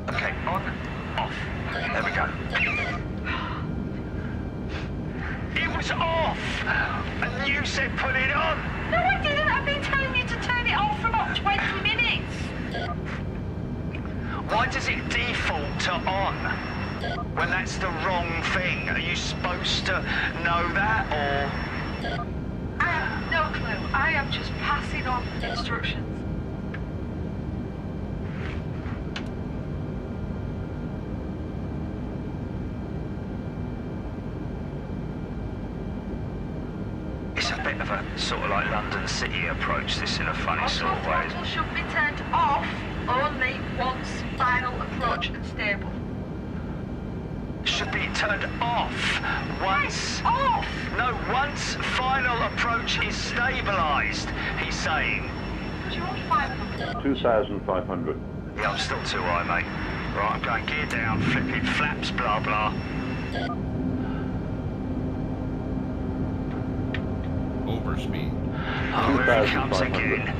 Okay, on, off. There we go. It was off, and you said put it on. No, I didn't. I've been telling you to turn it off for about 20 minutes. Why does it default to on when that's the wrong thing? Are you supposed to know that, or? I have no clue. I am just passing on instructions. It's a bit of a sort of like London City approach, this in a funny sort of way. Auto should be turned off only once final approach and stable. Should be turned off once. Off! No, once final approach is stabilised, he's saying. Do you want final? 2,500. Yeah, I'm still too high, mate. Right, I'm going gear down, flipping flaps, blah, blah. Overspeed. Oh, here he comes 2,500. again.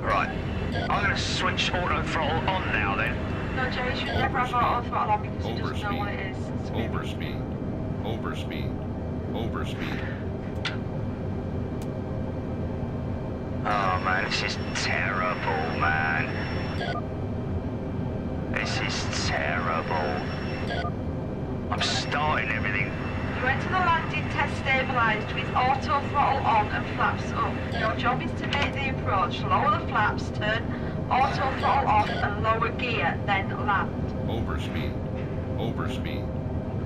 Right, I'm going to switch auto throttle on now then. No, Jerry, you should never have auto throttle on because you just know what it is. It's really- Overspeed. Overspeed. Overspeed. Oh man, this is terrible, man. This is terrible. I'm starting everything. You went to the landing test stabilised with auto throttle on and flaps up. Your job is to make the approach, lower the flaps, turn auto throttle off and lower gear, then land. Overspeed. Overspeed.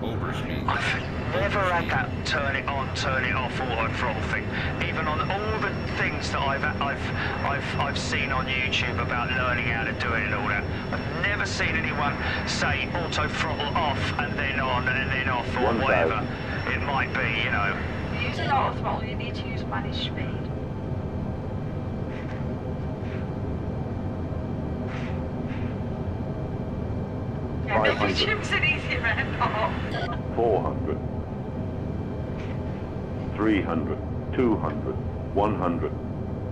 Overspeed. I've never had that turn it on, turn it off auto throttle thing. Even on all the things that I've seen on YouTube about learning how to do it and all that, I've never seen anyone say auto throttle off and then on and then off or 1,000. whatever it might be, you know. If you're using auto throttle, you need to use managed speed. Yeah, maybe 500. Jim's an easy man. 400. 300. 200. 100.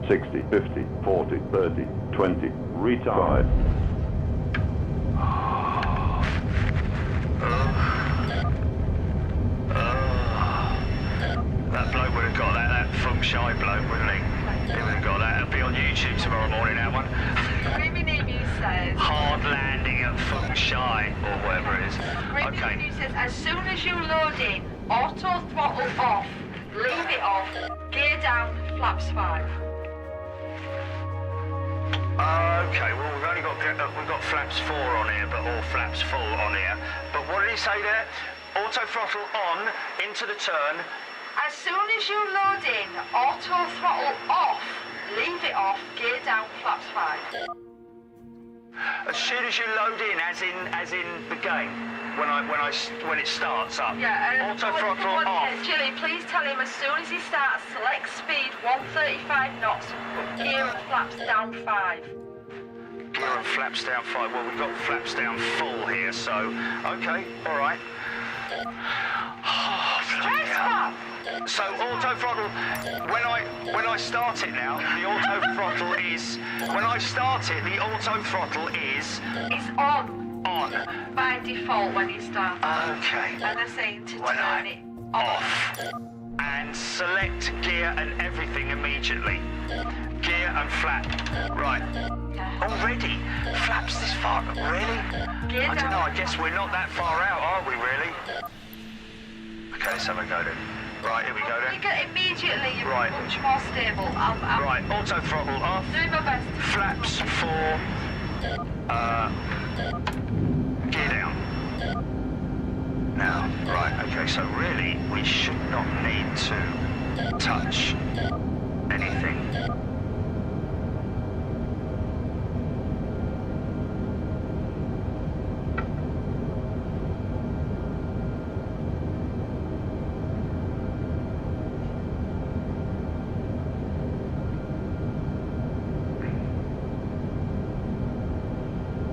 60. 50. 40. 30. 20. Retard. That bloke would have got that feng shui bloke, wouldn't he? He would have got that. It'll be on YouTube tomorrow morning, that one. Screaming Emu says, Hard landing at feng shui, or whatever it is. Screaming Okay. Emu says, as soon as you load in, auto throttle off, leave it off, gear down, flaps 5. Okay, well we've only got flaps 4 on here, but all flaps full on here. But what did he say there? Auto throttle on into the turn. As soon as you load in, auto throttle off, leave it off, gear down, flaps 5. As soon as you load in, as in the game, when it starts up. Yeah, auto throttle off. Jilly, please tell him as soon as he starts, select speed 135 knots, put gear and flaps down 5. Gear and flaps down 5. Well, we've got flaps down full here, so okay, all right. Oh, bloody hell. So auto throttle, when I start it now, the auto throttle is when I start it, the auto throttle is It's on on. by default when you start. Okay. And they're saying to When turn I it off. and select gear and everything immediately. Gear and flap. Right. Yeah. Already? Flaps this far? Really? Gear I don't down. know, I guess we're not that far out, are we really? Okay, let's have a go then. Right, here we go then. Immediately, you're Right. much more stable. I'm Right, auto throttle off. doing my best. Flaps 4. Gear down. Now, right, okay, so really we should not need to touch anything.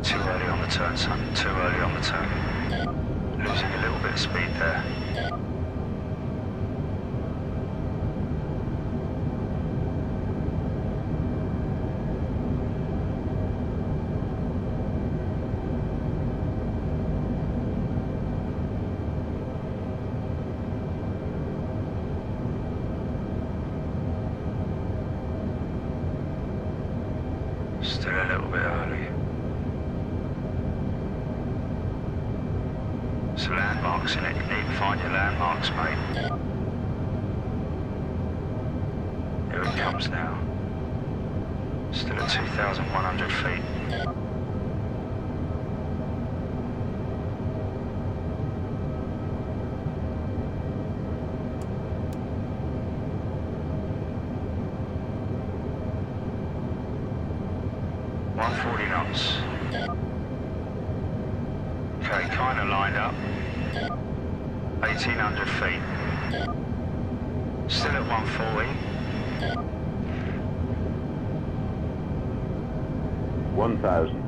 Too early on the turn, son. Too early on the turn. Losing a little bit of speed there. Still a little bit early. There's landmarks in it. You need to find your landmarks, mate. Here it comes now. Still at 2,100 feet. knots. Okay, kind of lined up. 1,800 feet. Still at 140. 1,000.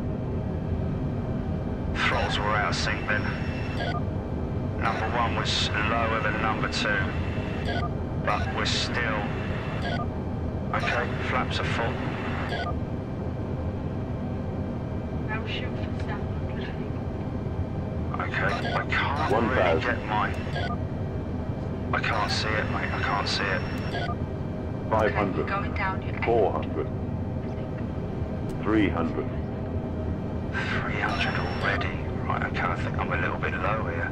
Throttles were out of sync then. Number one was lower than number two, but we're still... Okay, flaps are full. Now shoot for 700 feet. Okay, I can't 1,000. really get my... I can't see it, mate, I can't see it. 500. Going down your 400. 300. 300 already. Right, okay, I think I'm a little bit low here.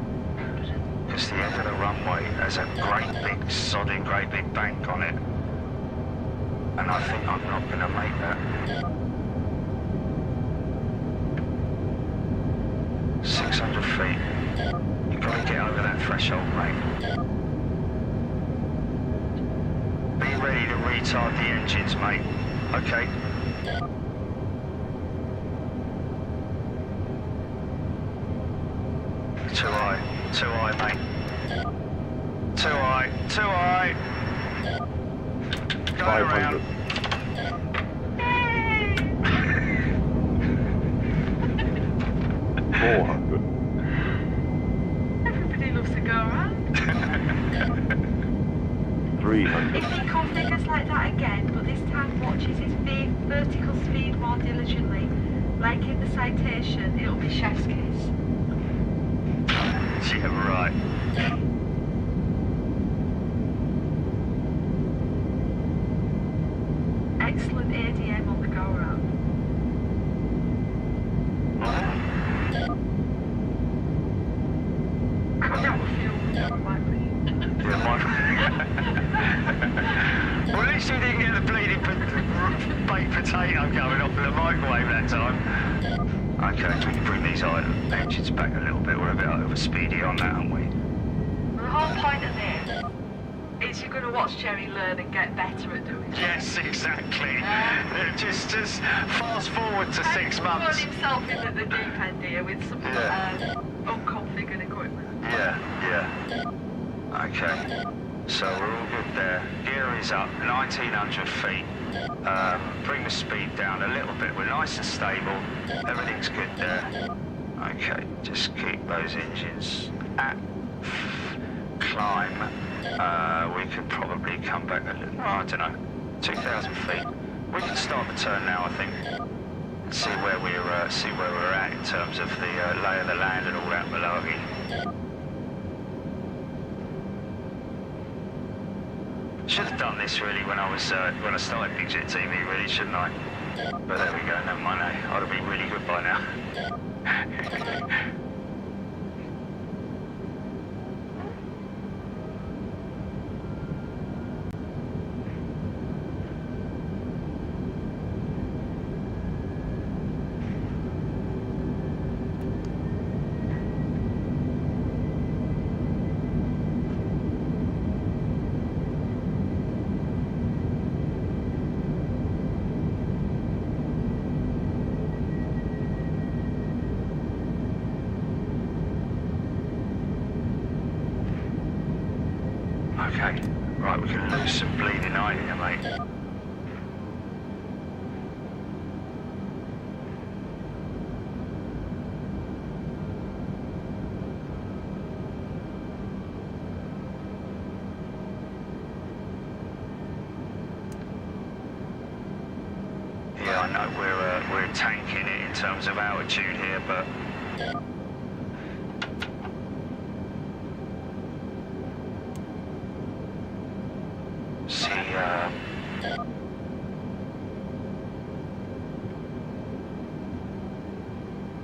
Because the end of the runway has a great big, sodding, great big bank on it. And I think I'm not going to make that. 600 feet. You've got to get over that threshold, mate. Be ready to retard the engines, mate. Okay. Too high, mate. Too high, too high. Go 500. around. 400. Everybody loves to go around. 300. If he configures like that again, but this time watches his vertical speed more diligently, like in the citation, it'll be chef's kiss. Yeah, right. Excellent ADM on the go around. Cut out a few, might be. Yeah, well, at least you didn't get the bleeding baked potato going off in the microwave that time. Okay, we can bring these engines back a little bit. We're a bit over speedy on that, aren't we? The whole point of this is you're going to watch Jerry learn and get better at doing it. Yes, exactly. Just fast forward to 6 months. He's thrown himself in at the deep end here with some unconfigured equipment. Yeah. Okay. So we're all good there. Gear is up, 1,900 feet. Bring the speed down a little bit. We're nice and stable. Everything's good there. Okay, just keep those engines at climb. We could probably come back a little, I don't know, 2,000 feet. We can start the turn now, I think. See where we're at in terms of the lay of the land and all that malarkey. Should have done this really when I started Big Jet TV, really, shouldn't I? But there we go, never mind. I'd have been really good by now. Okay, right, we can lose some bleeding eye here, mate. Yeah, I know we're tanking it in terms of altitude here, but see, oh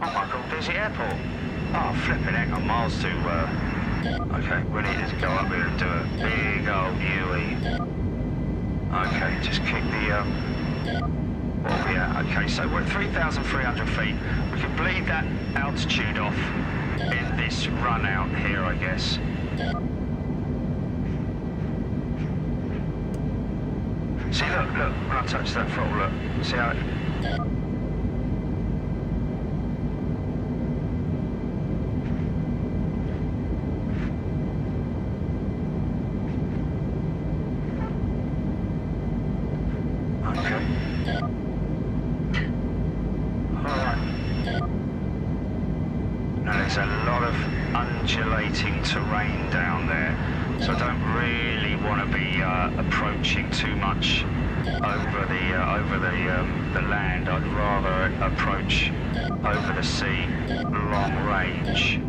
my God, there's the airport. Oh, flipping heck, I'm miles to, okay, we need to go up here and do a big old UE. Okay, just kick the, what are we at? Okay, so we're at 3,300 feet. We can bleed that altitude off in this run out here, I guess. See, look, when I touch that throttle, look, see how it... There's a lot of undulating terrain down there, so I don't really want to be approaching too much over the land. I'd rather approach over the sea long range.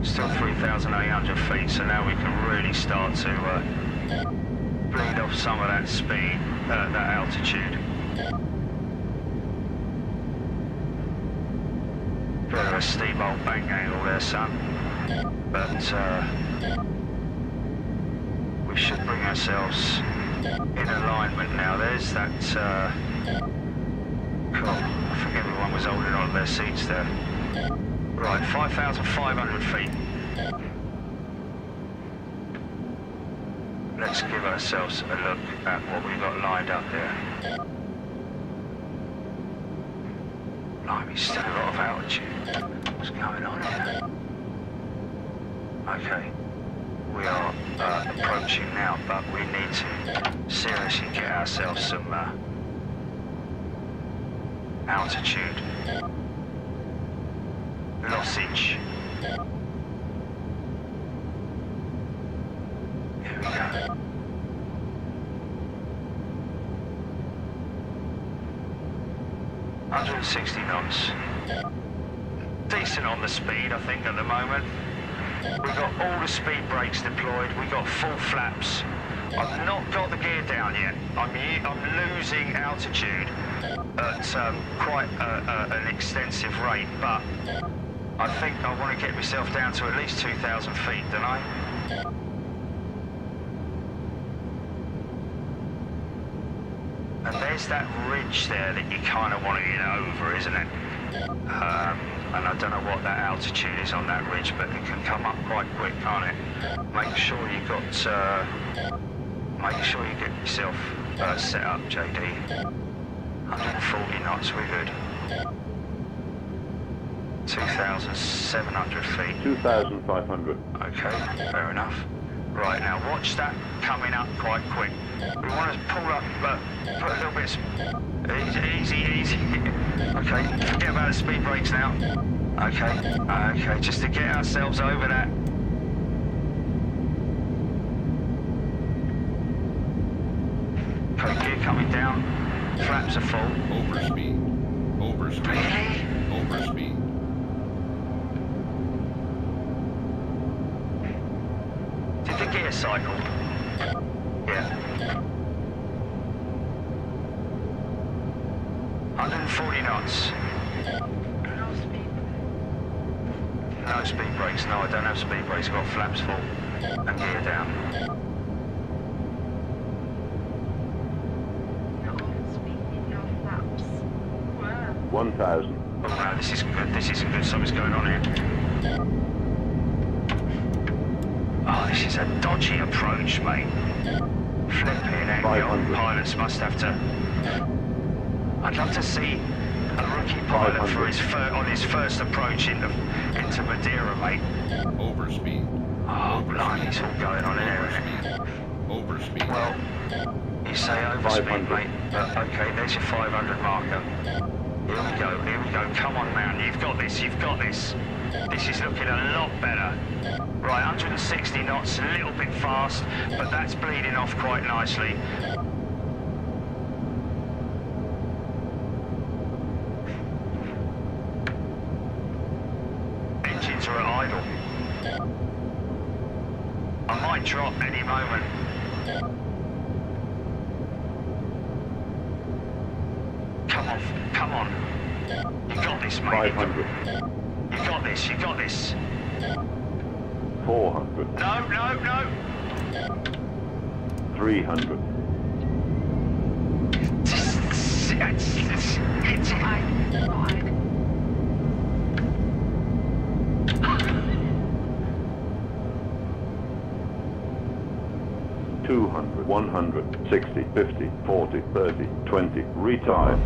Still 3,800 feet, so now we can really start to bleed off some of that speed, that altitude. Bit of a steep old bank angle there, son. But we should bring ourselves in alignment now. There's that, cool, I think everyone was holding on to their seats there. Right, 5,500 feet. Let's give ourselves a look at what we've got lined up there. Blimey, still a lot of altitude. What's going on here? Okay, we are approaching now, but we need to seriously get ourselves some altitude. Lossage. Here we go. $160 knots. Decent on the speed, I think, at the moment. We've got all the speed brakes deployed. We've got full flaps. I've not got the gear down yet. I'm losing altitude at quite an extensive rate, but I think I want to get myself down to at least 2,000 feet, don't I? And there's that ridge there that you kind of want to get over, isn't it? And I don't know what that altitude is on that ridge, but it can come up quite quick, can't it? Make sure you get yourself set up, JD. 140 knots, we're good. 2,700 feet. 2,500. Okay, fair enough. Right, now watch that coming up quite quick. We want to pull up, put a little bit easy. Okay, forget about the speed brakes now. Okay, just to get ourselves over that. Okay, gear coming down. Flaps are full. Overspeed. Really? Overspeed. Did the gear cycle? Yeah. 140 knots. No speed. No speed brakes. No, I don't have speed brakes. I've got flaps full and gear down. No speed, no flaps. Wow. 1,000. Oh no, this isn't good. This isn't good. Something's going on here. Oh, this is a dodgy approach, mate. Flipping heck, the old 500. pilots must have to... I'd love to see a rookie pilot for his on his first approach into Madeira, mate. Overspeed. Oh, blimey, it's all going on in there, isn't it? Overspeed. Well, you say overspeed, 500. mate, but okay, there's your 500 marker. Here we go, here we go. Come on, man, you've got this, you've got this. This is looking a lot better. Right, 160 knots, a little bit fast, but that's bleeding off quite nicely. Engines are at idle. I might drop any moment. Come on, come on. You got this, mate. 500. You got this, you got this. 400. No, no, no. 300. It's Right. 200, 100, 60, 50, 40, 30, 20, retire.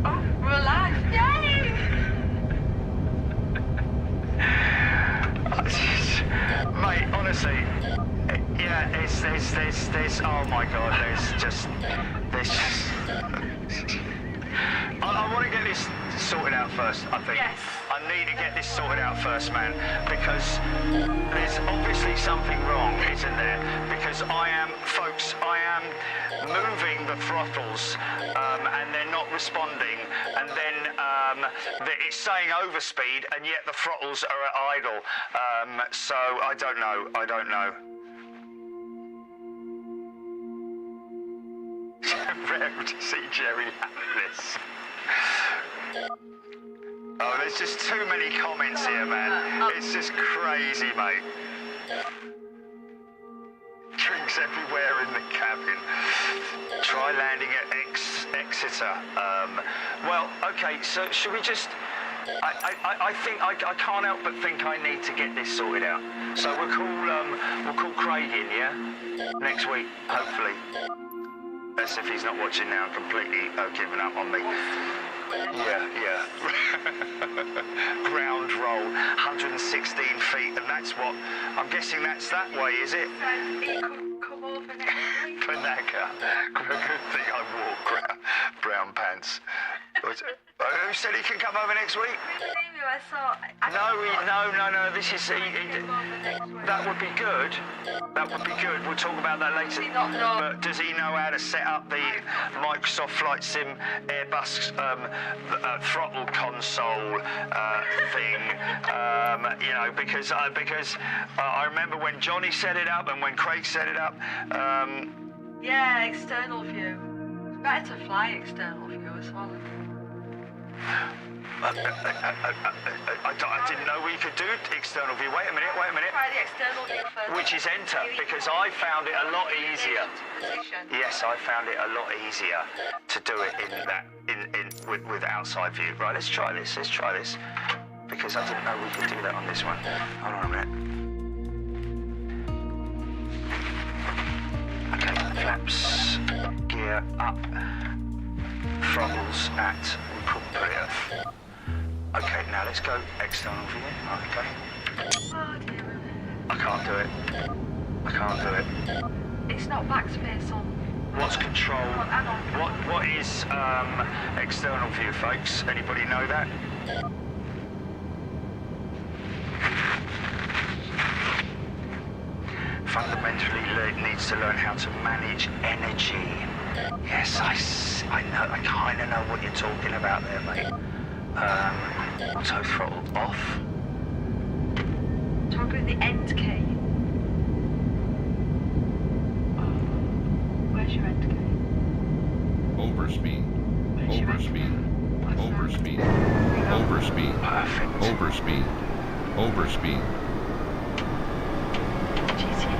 Oh, we're alive. Yay! Mate, honestly, yeah, there's, oh my God, I want to get this sorted out first, I think. Yes. I need to get this sorted out first, man, because there's obviously something wrong, isn't there? Because folks, I am moving the throttles, and they're not responding, and then it's saying overspeed, and yet the throttles are at idle. So I don't know. Rare to see Jerry Atlas. Oh, there's just too many comments here, man. It's just crazy, mate. Drinks everywhere in the cabin. Try landing at Exeter. Well, okay, so should we just... I think I can't help but think I need to get this sorted out. So we'll call Craig in, yeah? Next week, hopefully. That's if he's not watching now and completely given up on me. Yeah. Ground roll, 116 feet, and that's what, I'm guessing that's that way, is it? He could come over next week. Panaca. Good thing I wore brown pants. Who said he can come over next week? I thought... No, this is... That would be good. We'll talk about that later. Does he not know? But does he know how to set up the Microsoft Flight Sim Airbus throttle console thing? Because I remember when Johnny set it up and when Craig set it up. Yeah, external view. It's better to fly external view as well. I didn't know we could do external view. Wait a minute. Try the external view first. Which is enter, because I found it a lot easier. Position. Yes, I found it a lot easier to do it with outside view. Right, let's try this. Because I didn't know we could do that on this one. Hold on a minute. Okay, flaps, gear up, throttles at, put it at. Okay, now let's go external view. Okay. Oh dear. I can't do it. It's not backspace on. What's control? Hang on. What is external view, folks? Anybody know that? Fundamentally needs to learn how to manage energy. Yes, I know. I kind of know what you're talking about there, mate. Auto throttle off. Toggle the end key. Where's your end key? Overspeed. Perfect. Overspeed. GTA.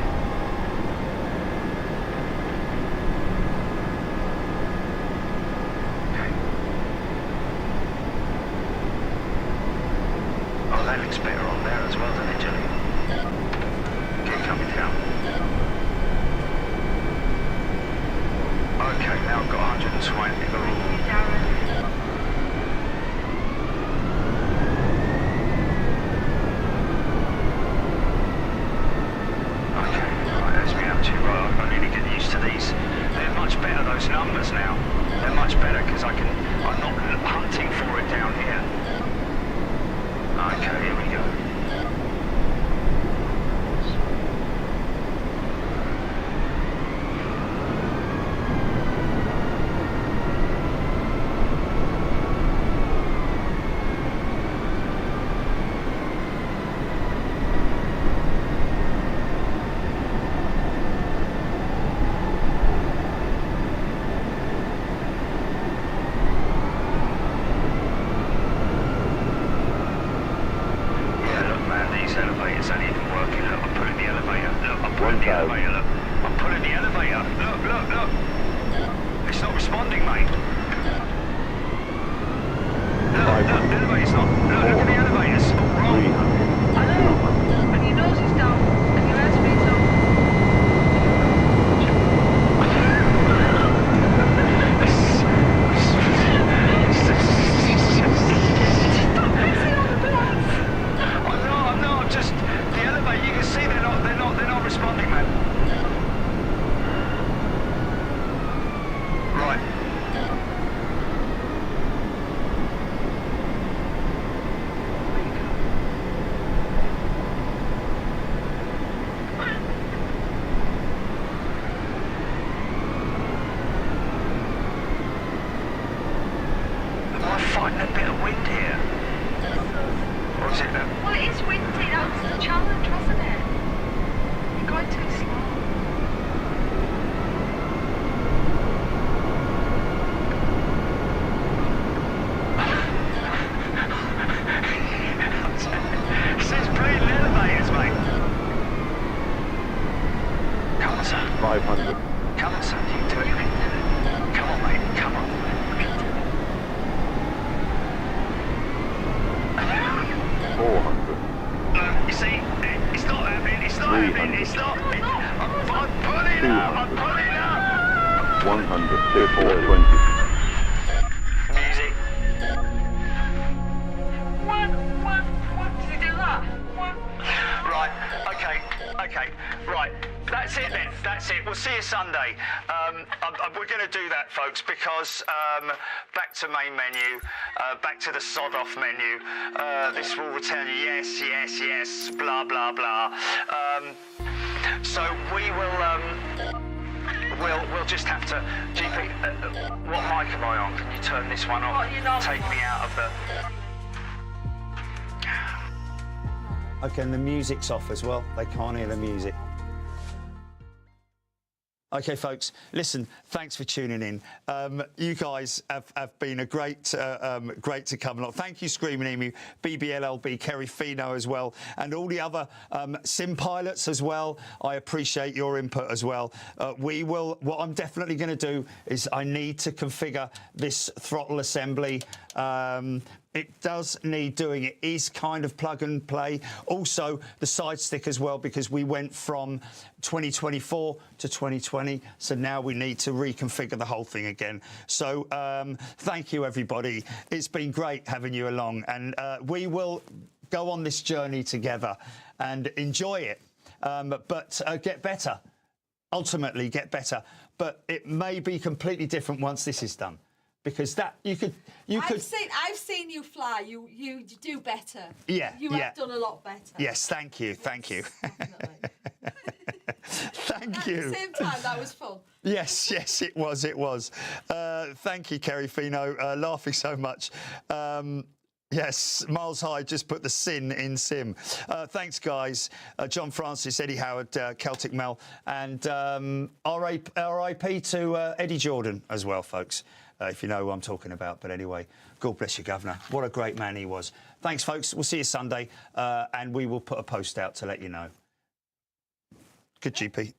Oh, that looks better on there as well, doesn't it, Jelly? Keep coming down. Okay, now I've got 120. Okay, right, that's me up to. Right, I need to get used to these. They're much better, those numbers now. They're much better because I'm not hunting for it down here. Okay, here we go. Elevators ain't even working. Look, I'm pulling the elevator. Look, I'm pulling the elevator. Look, I'm pulling the elevator. Look, look, look. It's not responding, mate. Look, look, the elevator's not. Look, look at the elevators. All wrong. I know. And your nose is down. And your airspeed's up. Just the elevator, you can see they're not responding, man. Right. Am I fighting a bit of wind here? Or is it that? Well, it is windy. That was the challenge, wasn't it? You're going too slow. It says bleeding elevators, mate. Come on, son. 500. Come on, son. You can do it. Come on, mate. Come on. 400. Look, you see, it's not happening. It's not happening. It's not. I'm pulling up. I'm pulling up. 100. 420. Music. What? Did you do that? What? Right, okay, right. That's it then, that's it. We'll see you Sunday. We're going to do that, folks, because back to main menu, back to the sod-off menu. This will return you yes, yes, yes, blah, blah, blah. So we will... We'll just have to... GP, what mic am I on? Can you turn this one off? Oh, you're not. Take me out of the... Okay, and the music's off as well. They can't hear the music. Okay, folks, listen, thanks for tuning in. You guys have been a great to come along. Thank you, Screaming Emu, BBLLB, Kerry Fino as well, and all the other sim pilots as well. I appreciate your input as well. What I'm definitely going to do is I need to configure this throttle assembly. It does need doing. It is kind of plug and play. Also, the side stick as well, because we went from 2024 to 2020. So now we need to reconfigure the whole thing again. So thank you, everybody. It's been great having you along. And we will go on this journey together and enjoy it. But get better. Ultimately, get better. But it may be completely different once this is done. Because that you could. I've seen you fly. You do better. Yeah, you have done a lot better. Yes, thank you, thank you. Thank you. At the same time, that was fun. Yes, it was. Thank you, Kerry Fino, laughing so much. Yes, Miles High just put the sin in sim. Thanks, guys. John Francis, Eddie Howard, Celtic Mel, and RIP to Eddie Jordan as well, folks. If you know who I'm talking about. But anyway, God bless you, Governor. What a great man he was. Thanks, folks. We'll see you Sunday, and we will put a post out to let you know. Good, GP.